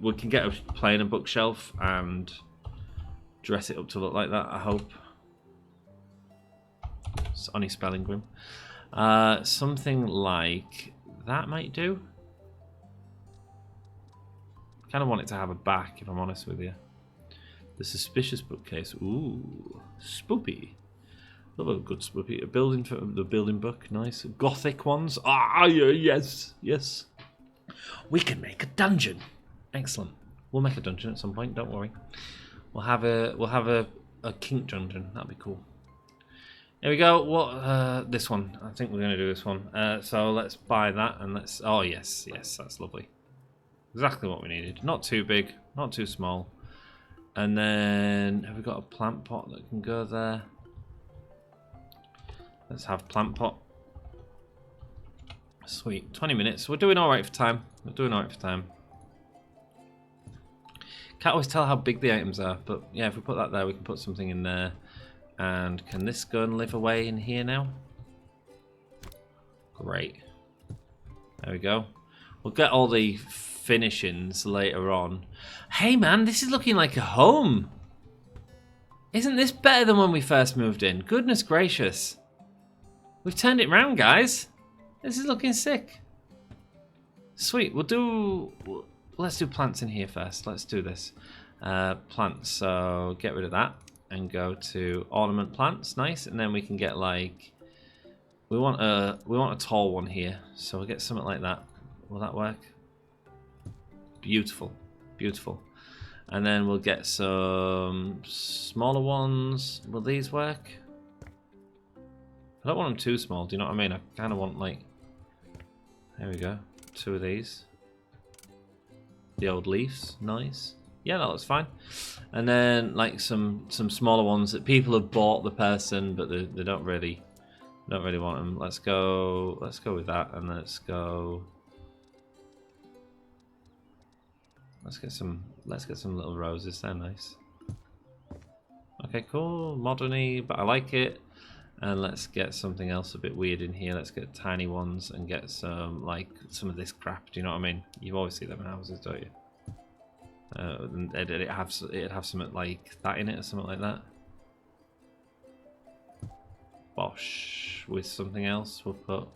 S1: We can get a plain bookshelf and dress it up to look like that, I hope. It's only spelling Grim. Something like that might do. Kind of want it to have a back, if I'm honest with you. The suspicious bookcase. Ooh, spoopy. Love a good spoopy. A building for the building book. Nice. Gothic ones. Ah, yeah, yes, yes. We can make a dungeon. Excellent. We'll make a dungeon at some point. Don't worry. We'll have a kink dungeon. That'd be cool. Here we go. What? This one. I think we're gonna do this one. So let's buy that and let's. Oh yes, yes, that's lovely. Exactly what we needed. Not too big, not too small. And then have we got a plant pot that can go there? Let's have plant pot. Sweet. 20 minutes. We're doing all right for time. We're doing all right for time. Can't always tell how big the items are, but yeah, if we put that there, we can put something in there. And can this go and live away in here now? Great. There we go. We'll get all the finishings later on. Hey man, this is looking like a home. Isn't this better than when we first moved in? Goodness gracious. We've turned it round, guys. This is looking sick. Sweet. Let's do plants in here first. Let's do this. Plants. So get rid of that and go to ornament plants. Nice. And then we can get like we want a tall one here. So we'll get something like that. Will that work? Beautiful. Beautiful. And then we'll get some smaller ones. Will these work? I don't want them too small, do you know what I mean? I kind of want like... There we go. 2 of these. The old leaves. Nice. Yeah, that looks fine. And then like some smaller ones that people have bought the person, but they don't really want them. Let's go with that, and let's go... Let's get some little roses. They're nice. Okay, cool. Modern-y, but I like it. And let's get something else a bit weird in here. Let's get tiny ones and get some like some of this crap. Do you know what I mean? You always see them in houses, don't you? It'd have something like that in it or something like that. Bosh with something else. We'll put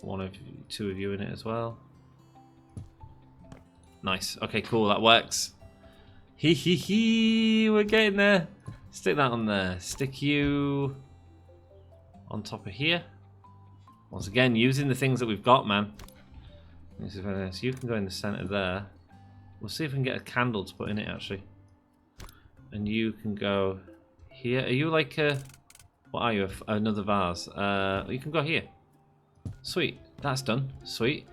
S1: 2 of you in it as well. Nice. Okay, cool. That works. Hee hee hee. We're getting there. Stick that on there. Stick you on top of here. Once again, using the things that we've got, man. This is very nice. You can go in the center there. We'll see if we can get a candle to put in it, actually. And you can go here. Are you like a... What are you? Another vase. You can go here. Sweet. That's done. Sweet.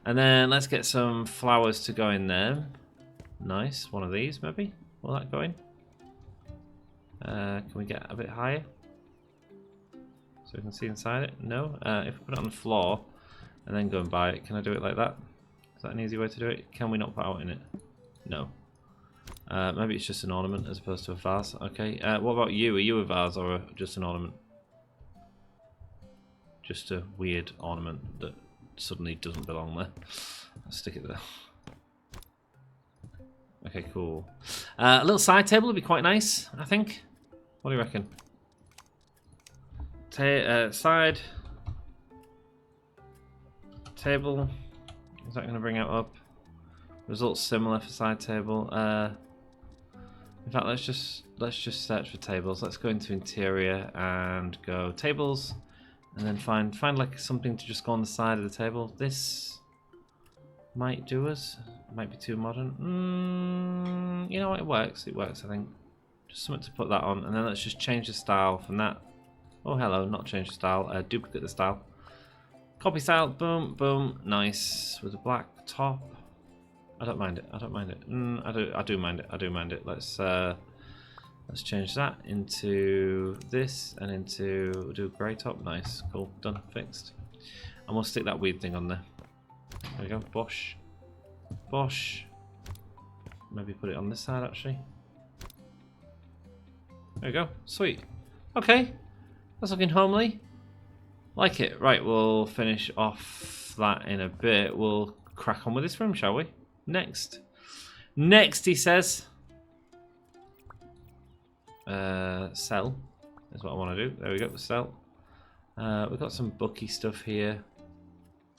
S1: And then let's get some flowers to go in there. Nice. One of these, maybe? Will that go in? Can we get a bit higher? So we can see inside it? No? If we put it on the floor and then go and buy it, can I do it like that? Is that an easy way to do it? Can we not put out in it? No. Maybe it's just an ornament as opposed to a vase. Okay. What about you? Are you a vase or just an ornament? Just a weird ornament that suddenly doesn't belong there. I'll stick it there. Okay, cool. A little side table would be quite nice, I think. What do you reckon? Side table. Is that going to bring it up? Results similar for side table. In fact, let's just search for tables. Let's go into interior and go tables, and then find like something to just go on the side of the table. This might do us. It might be too modern. You know what? It works. It works. I think. Just something to put that on, and then let's just change the style from that. Oh, hello, not change the style. Duplicate the style. Copy style. Boom, boom. Nice with a black top. I don't mind it. I don't mind it. I do mind it. I do mind it. Let's change that into this and into we'll do grey top. Nice, cool, done, fixed. And we'll stick that weird thing on there. There we go. Bosh, bosh. Maybe put it on this side actually. There we go. Sweet. Okay, that's looking homely. Like it. Right, we'll finish off that in a bit. We'll crack on with this room, shall we? Next. Next, he says. Sell is what I want to do. There we go, sell. We've got some booky stuff here.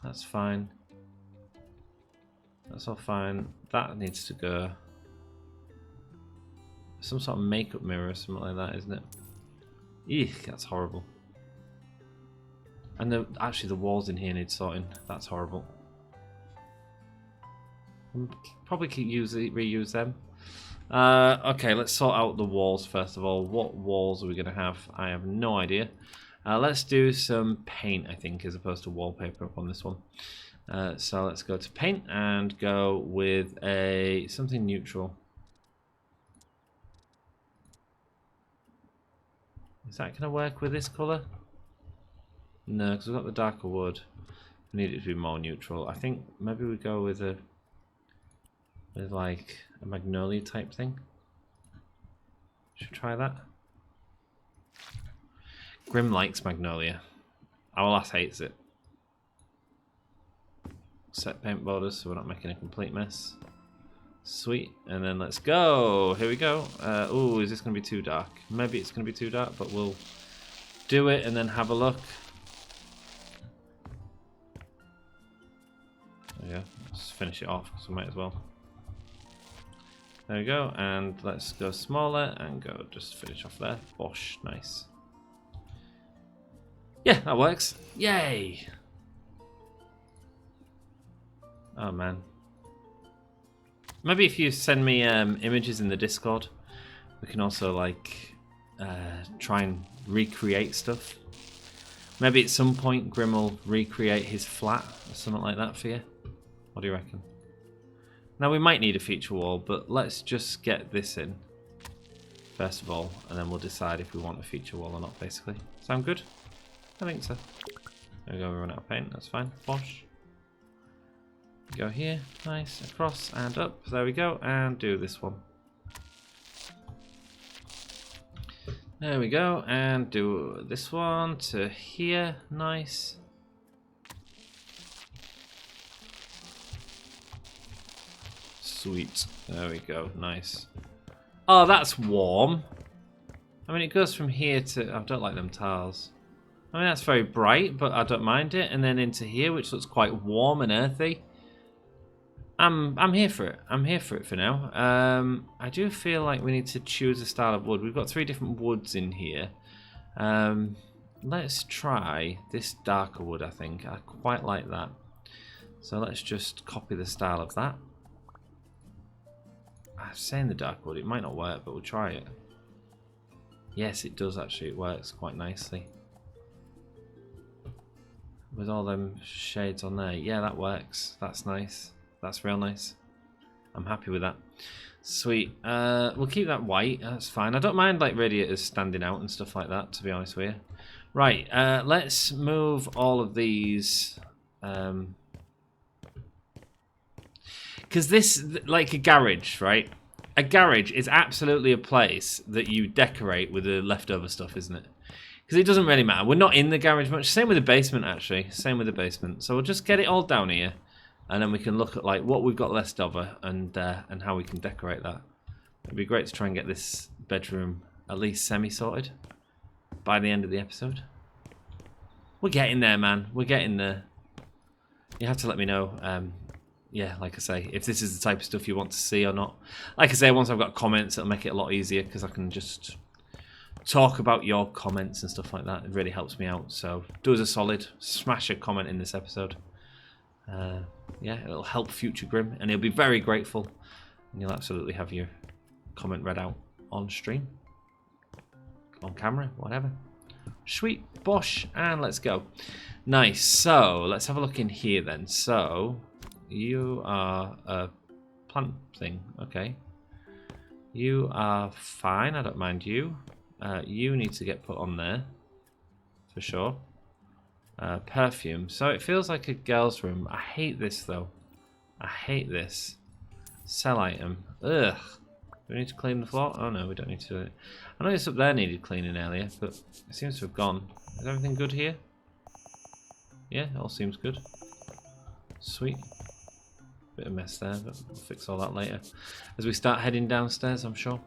S1: That's fine. That's all fine. That needs to go. Some sort of makeup mirror or something like that, isn't it? Eek, that's horrible. And actually the walls in here need sorting. That's horrible. Probably reuse them. Okay, let's sort out the walls first of all. What walls are we going to have? I have no idea. Let's do some paint, I think, as opposed to wallpaper up on this one. So let's go to paint and go with something neutral. Is that going to work with this colour? No, because we've got the darker wood. We need it to be more neutral. I think maybe we go with like a magnolia type thing. Should we try that? Grim likes magnolia. Our lass hates it. Set paint borders so we're not making a complete mess. Sweet, and then let's go. Here we go. Oh, is this going to be too dark? Maybe it's going to be too dark, but we'll do it and then have a look. There we go. Let's finish it off because we might as well. There we go, and let's go smaller and go just finish off there. Bosh, nice. Yeah, that works. Yay! Oh man. Maybe if you send me images in the Discord, we can also like try and recreate stuff. Maybe at some point Grim will recreate his flat or something like that for you. What do you reckon? Now we might need a feature wall, but let's just get this in first of all, and then we'll decide if we want a feature wall or not, basically. Sound good? I think so. There we go, we run out of paint, that's fine. Bosh. Go here, nice, across and up, there we go, and do this one. There we go, and do this one to here, nice. Sweet, there we go, nice. Oh, that's warm. I mean, it goes from here to, I don't like them tiles. I mean, that's very bright, but I don't mind it. And then into here, which looks quite warm and earthy. I'm here for it. I'm here for it for now. I do feel like we need to choose a style of wood. We've got 3 different woods in here. Let's try this darker wood, I think. I quite like that. So let's just copy the style of that. I'm saying the dark wood, it might not work, but we'll try it. Yes, it does actually. It works quite nicely. With all them shades on there. Yeah, that works. That's nice. That's real nice. I'm happy with that. Sweet. We'll keep that white. That's fine. I don't mind like radiators standing out and stuff like that, to be honest with you. Right. Let's move all of these. Because this, like a garage, right? A garage is absolutely a place that you decorate with the leftover stuff, isn't it? Because it doesn't really matter. We're not in the garage much. Same with the basement, actually. Same with the basement. So we'll just get it all down here, and then we can look at like what we've got left over and how we can decorate that. It'd be great to try and get this bedroom at least semi-sorted by the end of the episode. We're getting there, man. We're getting there. You have to let me know. Yeah, like I say, if this is the type of stuff you want to see or not. Like I say, once I've got comments, it'll make it a lot easier because I can just talk about your comments and stuff like that. It really helps me out. So do us a solid, smash a comment in this episode. Yeah, it'll help future Grim, and he'll be very grateful. And you'll absolutely have your comment read out on stream, on camera, whatever. Sweet, bosh, and let's go. Nice. So let's have a look in here then. So you are a plant thing. Okay. You are fine. I don't mind you. You need to get put on there. For sure. Perfume. So it feels like a girl's room. I hate this though. I hate this. Sell item. Ugh. Do we need to clean the floor? Oh no, we don't need to do it. I know this up there needed cleaning earlier, but it seems to have gone. Is everything good here? Yeah, it all seems good. Sweet. Bit of mess there, but we'll fix all that later. As we start heading downstairs, I'm sure.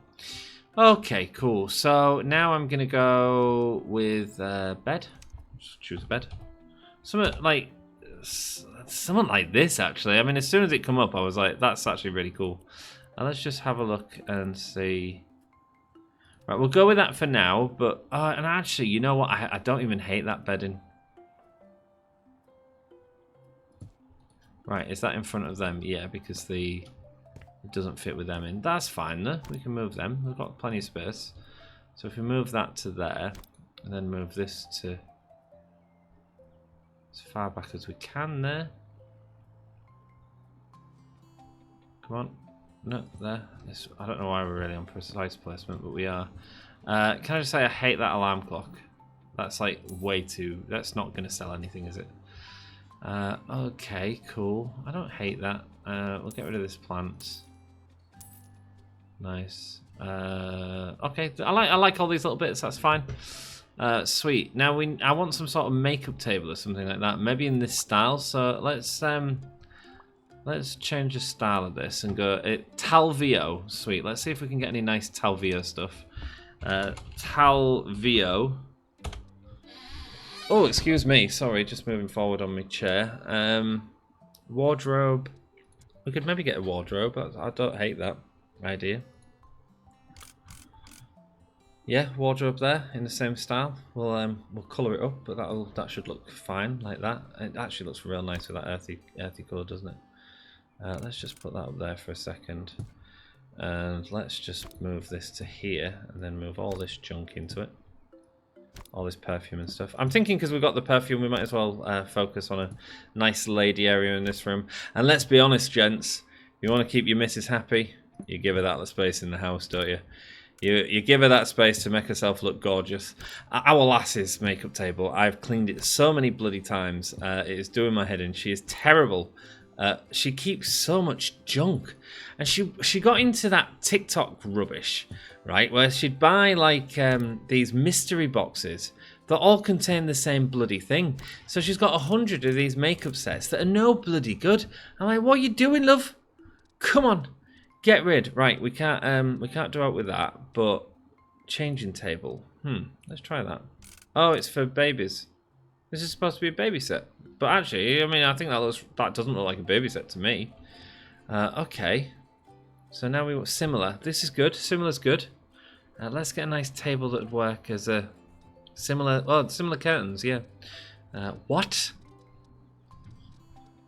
S1: Okay, cool. So now I'm going to go with bed. Just choose a bed. Something like this, actually. I mean, as soon as it come up, I was like, that's actually really cool. Let's just have a look and see. Right, we'll go with that for now. But and actually, you know what? I don't even hate that bedding. Right, is that in front of them? Yeah, because it doesn't fit with them in. That's fine, though. We can move them. We've got plenty of space. So if we move that to there, and then move this to as far back as we can there. Come on. No, there. I don't know why we're really on precise placement, but we are. Can I just say I hate that alarm clock? That's like way too... That's not going to sell anything, is it? Okay, cool. I don't hate that. We'll get rid of this plant. Nice. Okay, I like all these little bits. That's fine. Sweet. Now I want some sort of makeup table or something like that. Maybe in this style. So let's change the style of this and go Talvio. Sweet. Let's see if we can get any nice Talvio stuff. Talvio. Oh, excuse me. Sorry, just moving forward on my chair. Wardrobe. We could maybe get a wardrobe. I don't hate that idea. Yeah, wardrobe there in the same style. We'll colour it up, but that should look fine like that. It actually looks real nice with that earthy colour, doesn't it? Let's just put that up there for a second, and let's just move this to here, and then move all this junk into it. All this perfume and stuff. I'm thinking because we've got the perfume, we might as well focus on a nice lady area in this room. And let's be honest, gents, you want to keep your missus happy, you give her that space in the house, don't you? You give her that space to make herself look gorgeous. Our lass's makeup table, I've cleaned it so many bloody times. It is doing my head in. She is terrible. She keeps so much junk, and she got into that TikTok rubbish, right, where she'd buy like these mystery boxes that all contain the same bloody thing. So she's got 100 of these makeup sets that are no bloody good. I'm like, what are you doing, love? Come on, get rid. Right, we can't do out with that, but changing table. Let's try that. Oh, it's for babies. This is supposed to be a baby set. But actually, I mean, I think that doesn't look like a baby set to me. Okay. So now we want similar. This is good. Similar's good. Let's get a nice table that would work as a similar... Oh, similar curtains, yeah. What?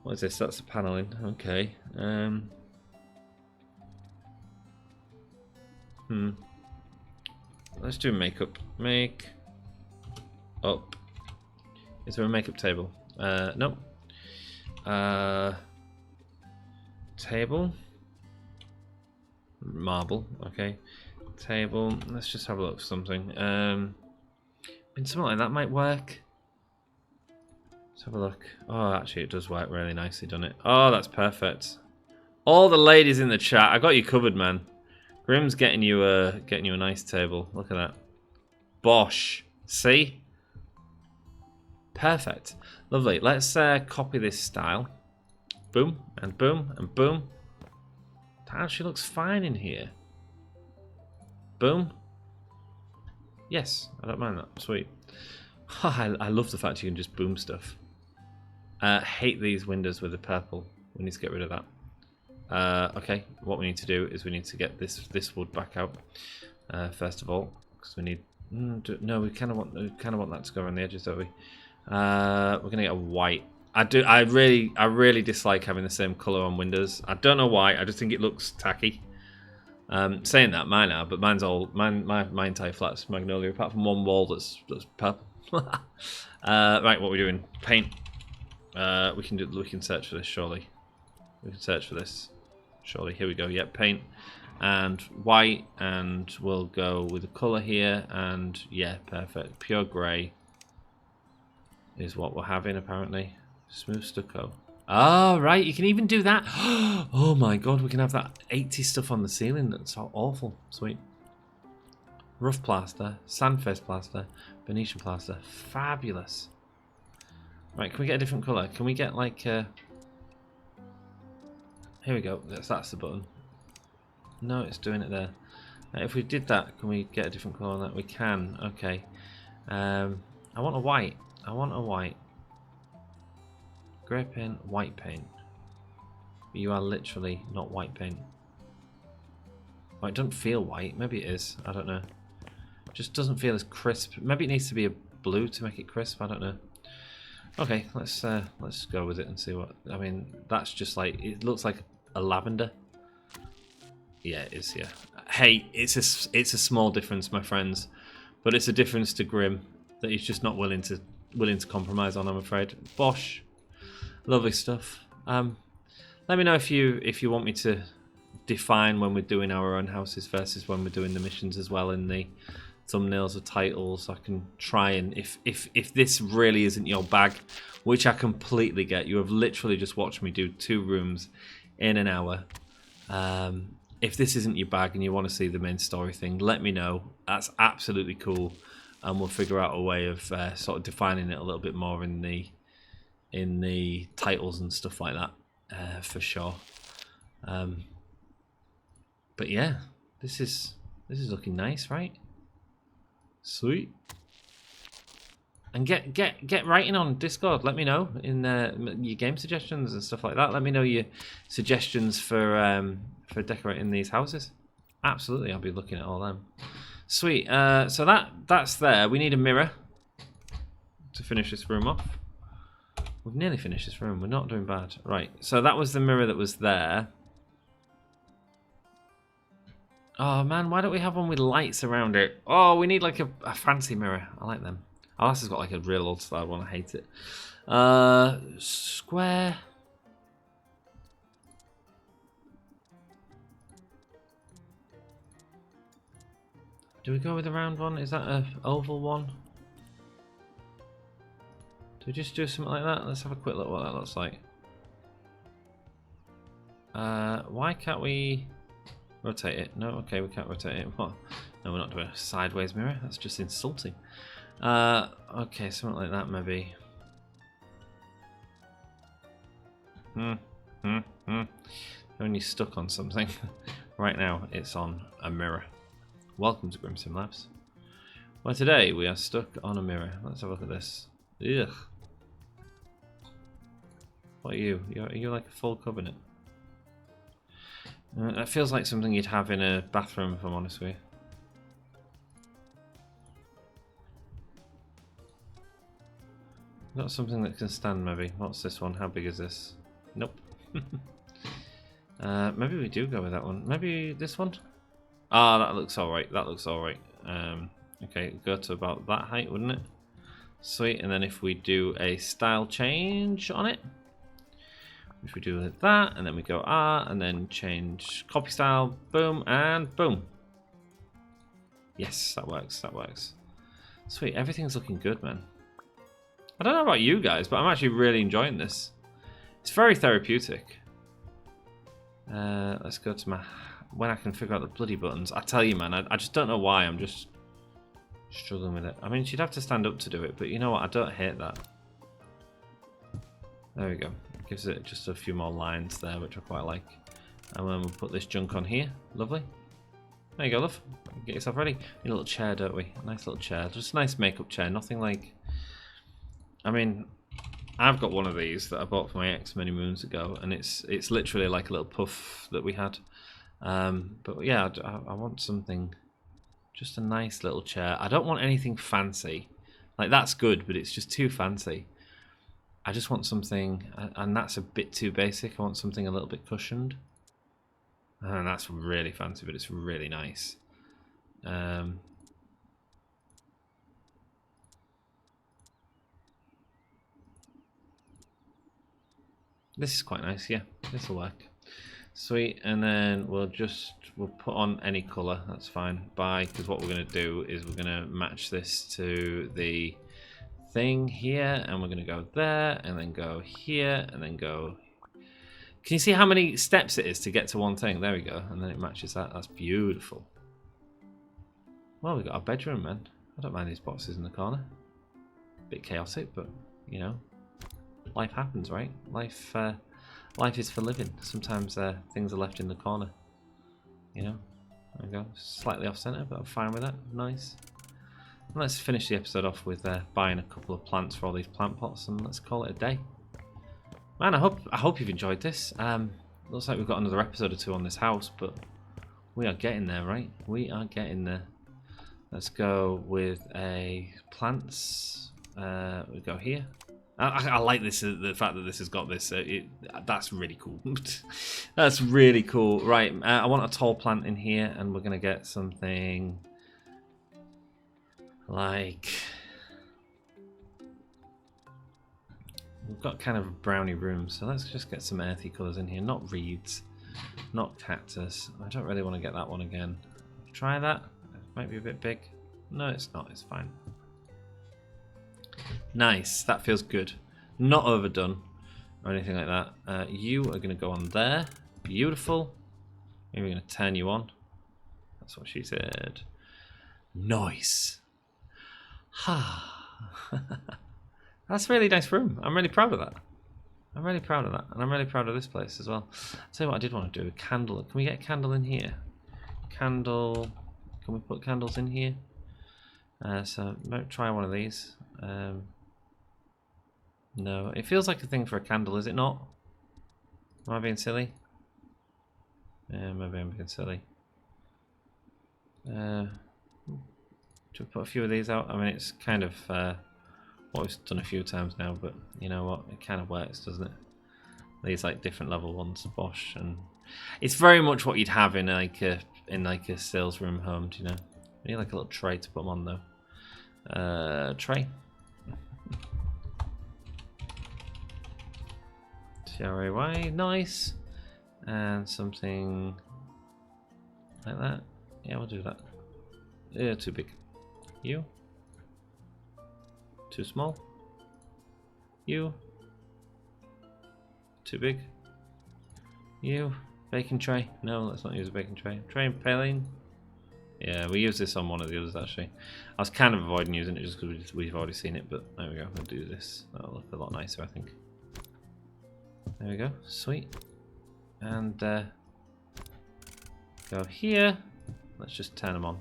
S1: What is this? That's the paneling. Okay. Let's do makeup. Make up. Is there a makeup table? No. Table. Marble. Okay. Table. Let's just have a look for something. Something like that might work. Let's have a look. Oh, actually, it does work really nicely, doesn't it? Oh, that's perfect. All the ladies in the chat, I got you covered, man. Grim's getting you a nice table. Look at that. Bosh. See? Perfect. Lovely. Let's copy this style. Boom, and boom, and boom. That actually looks fine in here. Boom. Yes, I don't mind that. Sweet. I love the fact you can just boom stuff. Hate these windows with the purple. We need to get rid of that. Okay, what we need to do is we need to get this wood back out first of all, because we need. No, we kind of want that to go around the edges, don't we? We're gonna get a white. I really dislike having the same color on windows. I don't know why. I just think it looks tacky. Saying that, mine are, but my entire flat's magnolia, apart from one wall that's purple. Right, what are we doing? Paint. We can search for this, surely. We can search for this. surely. Here we go. Yep, paint and white, and we'll go with the colour here, and yeah, perfect. Pure grey is what we're having apparently. Smooth stucco. Oh, right, you can even do that. Oh my god, we can have that 80 stuff on the ceiling. That's so awful. Sweet. Rough plaster, sandfest plaster, Venetian plaster. Fabulous. Right, can we get a different colour? Can we get like here we go. That's the button. No, it's doing it there. If we did that, can we get a different colour on that? We can. Okay. I want a white. I want a white. Grey paint, white paint. But you are literally not white paint. Oh, it doesn't feel white. Maybe it is. I don't know. It just doesn't feel as crisp. Maybe it needs to be a blue to make it crisp. I don't know. Okay, let's go with it and see what. I mean, that's just like, it looks like a lavender. Yeah, it is. Yeah. Hey, it's a small difference, my friends, but it's a difference to Grim that he's just not willing to compromise on. I'm afraid. Bosh, lovely stuff. Let me know if you want me to define when we're doing our own houses versus when we're doing the missions as well in the thumbnails or titles. I can try, and if this really isn't your bag, which I completely get, you have literally just watched me do 2 rooms in an hour. If this isn't your bag and you want to see the main story thing, let me know. That's absolutely cool, and we'll figure out a way of sort of defining it a little bit more in the titles and stuff like that, for sure. But yeah, this is looking nice, right? Sweet. And get writing on Discord. Let me know in your game suggestions and stuff like that. Let me know your suggestions for decorating these houses. Absolutely, I'll be looking at all them. Sweet. So that's there. We need a mirror to finish this room off. We've nearly finished this room. We're not doing bad. Right. So that was the mirror that was there. Oh man, why don't we have one with lights around it? Oh, we need like a fancy mirror. I like them. Oh, this has got like a real old style one. I hate it. Square. Do we go with a round one? Is that a oval one? Do we just do something like that? Let's have a quick look what that looks like. Why can't we rotate it? No, okay, we can't rotate it. What? No, we're not doing a sideways mirror. That's just insulting. Okay, something like that maybe. When you're stuck on something. Right now, it's on a mirror. Welcome to Grim Sim Labs. Well, today we are stuck on a mirror. Let's have a look at this. Ugh. What are you? Are you like a full cabinet? That feels like something you'd have in a bathroom, if I'm honest with you. Not something that can stand, maybe. What's this one? How big is this? Nope. Maybe we do go with that one. Maybe this one? Ah, that looks alright. That looks alright. Okay, go to about that height, wouldn't it? Sweet. And then if we do a style change on it, if we do that, and then we go and then change copy style, boom, and boom. Yes, that works. That works. Sweet. Everything's looking good, man. I don't know about you guys, but I'm actually really enjoying this. It's very therapeutic. Let's go to my... When I can figure out the bloody buttons. I tell you, man, I just don't know why. I'm just struggling with it. I mean, she'd have to stand up to do it, but you know what? I don't hate that. There we go. Gives it just a few more lines there, which I quite like. And then we'll put this junk on here. Lovely. There you go, love. Get yourself ready. Need a little chair, don't we? A nice little chair. Just a nice makeup chair. Nothing like... I mean, I've got one of these that I bought for my ex many moons ago, and it's literally like a little puff that we had. But yeah, I want something, just a nice little chair. I don't want anything fancy. Like, that's good, but it's just too fancy. I just want something, and that's a bit too basic. I want something a little bit cushioned. And that's really fancy, but it's really nice. This is quite nice, yeah. This will work. Sweet, and then we'll put on any colour, that's fine. Because what we're going to do is we're going to match this to the thing here, and we're going to go there, and then go here, and then go. Can you see how many steps it is to get to one thing? There we go, and then it matches that. That's beautiful. Well, we've got our bedroom, man. I don't mind these boxes in the corner. Bit chaotic, but you know, life happens, right? Life is for living. Sometimes things are left in the corner. You know, there we go. Slightly off center, but I'm fine with that. Nice. And let's finish the episode off with buying a couple of plants for all these plant pots, and let's call it a day. Man, I hope you've enjoyed this. Looks like we've got another episode or two on this house, but we are getting there, right? We are getting there. Let's go with a plants. We go here. I like this, the fact that this has got this. That's really cool. That's really cool. Right, I want a tall plant in here, and we're gonna get something like. We've got kind of a browny room, so let's just get some earthy colours in here. Not reeds, not cactus. I don't really want to get that one again. Try that. It might be a bit big. No, it's not. It's fine. Nice. That feels good. Not overdone or anything like that. You are going to go on there. Beautiful. Maybe we're going to turn you on. That's what she said. Nice. That's a really nice room. I'm really proud of that. I'm really proud of that. And I'm really proud of this place as well. I'll tell you what I did want to do. A candle. Can we get a candle in here? Candle. Can we put candles in here? So try one of these. No, it feels like a thing for a candle, is it not? Am I being silly? Yeah, maybe I'm being silly. Should we put a few of these out? I mean, it's kind of what we've done a few times now, but you know what? It kind of works, doesn't it? These like different level ones, Bosch, and it's very much what you'd have in like a sales room home. Do you know? You need like a little tray to put them on though. Tray. TRAY, nice. And something like that. Yeah, we'll do that. Yeah, too big. You. Too small. You. Too big. You. Baking tray. No, let's not use a baking tray. Tray and paling. Yeah, we use this on one of the others actually. I was kind of avoiding using it just because we've already seen it, but there we go. We'll do this. That'll look a lot nicer, I think. There we go. Sweet. And go here. Let's just turn them on.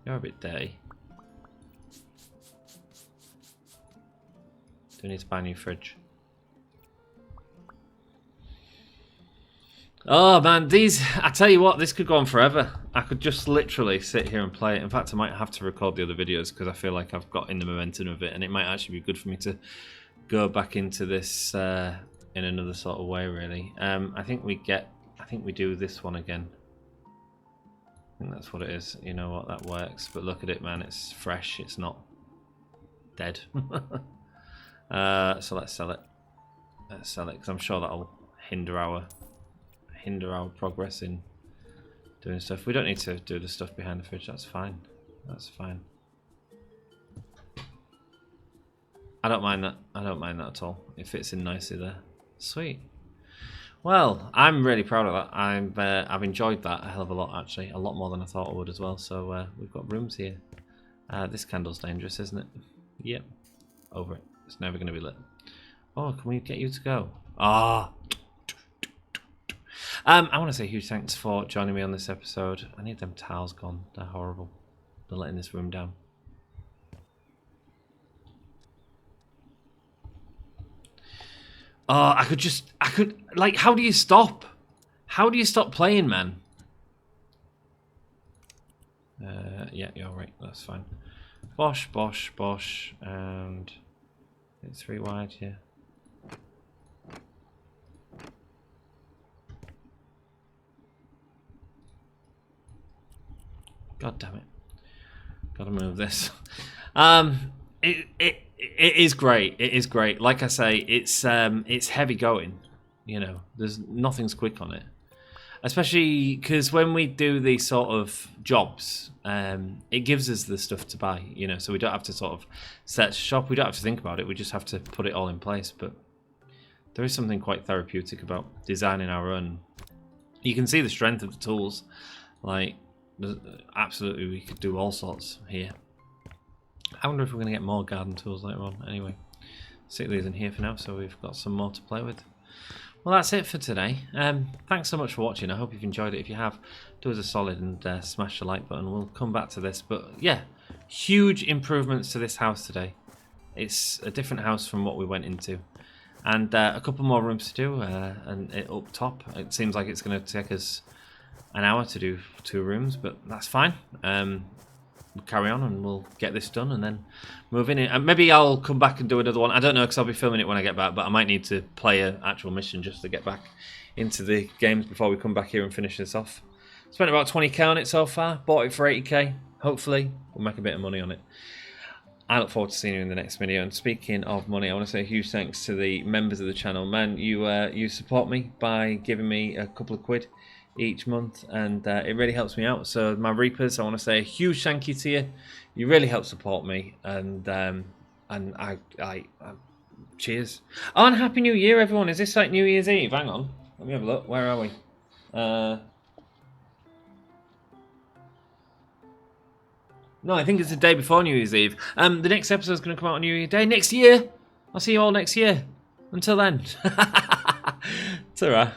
S1: You're a bit dirty. Do we need to buy a new fridge? Oh man, these, I tell you what, this could go on forever. I could just literally sit here and play it. In fact, I might have to record the other videos because I feel like I've got in the momentum of it, and it might actually be good for me to go back into this in another sort of way, really. I think we do this one again. I think that's what it is. You know what, that works. But look at it, man, it's fresh, it's not dead. So let's sell it. Let's sell it because I'm sure that'll hinder our progress in doing stuff. We don't need to do the stuff behind the fridge. That's fine. That's fine. I don't mind that. I don't mind that at all. It fits in nicely there. Sweet. Well, I'm really proud of that. I've enjoyed that a hell of a lot, actually. A lot more than I thought I would as well. So we've got rooms here. This candle's dangerous, isn't it? Yep. Over it. It's never going to be lit. Oh, can we get you to go? Ah. I want to say huge thanks for joining me on this episode. I need them tiles gone. They're horrible. They're letting this room down. Oh, like, how do you stop? How do you stop playing, man? Yeah, you're right. That's fine. Bosh, bosh, bosh, and it's 3 wide, yeah. God damn it. Gotta move this. It is great. It is great. Like I say, it's heavy going. You know, there's nothing's quick on it. Especially because when we do these sort of jobs, it gives us the stuff to buy. You know, so we don't have to sort of search shop. We don't have to think about it. We just have to put it all in place. But there is something quite therapeutic about designing our own. You can see the strength of the tools. Like, absolutely, we could do all sorts here. I wonder if we're going to get more garden tools later on. Anyway, stick these in here for now, so we've got some more to play with. Well, that's it for today. Thanks so much for watching. I hope you've enjoyed it. If you have, do us a solid and smash the like button. We'll come back to this. But yeah, huge improvements to this house today. It's a different house from what we went into. And a couple more rooms to do. And up top, it seems like it's going to take us an hour to do 2 rooms, but that's fine. We'll carry on and we'll get this done and then move in. And maybe I'll come back and do another one. I don't know because I'll be filming it when I get back, but I might need to play an actual mission just to get back into the games before we come back here and finish this off. Spent about 20k on it so far. Bought it for 80k. Hopefully we'll make a bit of money on it. I look forward to seeing you in the next video. And speaking of money, I want to say a huge thanks to the members of the channel. Man, you support me by giving me a couple of quid each month, and it really helps me out. So my Reapers, I want to say a huge thank you to you. You really help support me, and I cheers. Oh, and Happy New Year, everyone. Is this like New Year's Eve? Hang on, let me have a look. Where are we? No, I think it's the day before New Year's Eve. The next episode is going to come out on New Year's Day next year. I'll see you all next year. Until then. Ta-ra.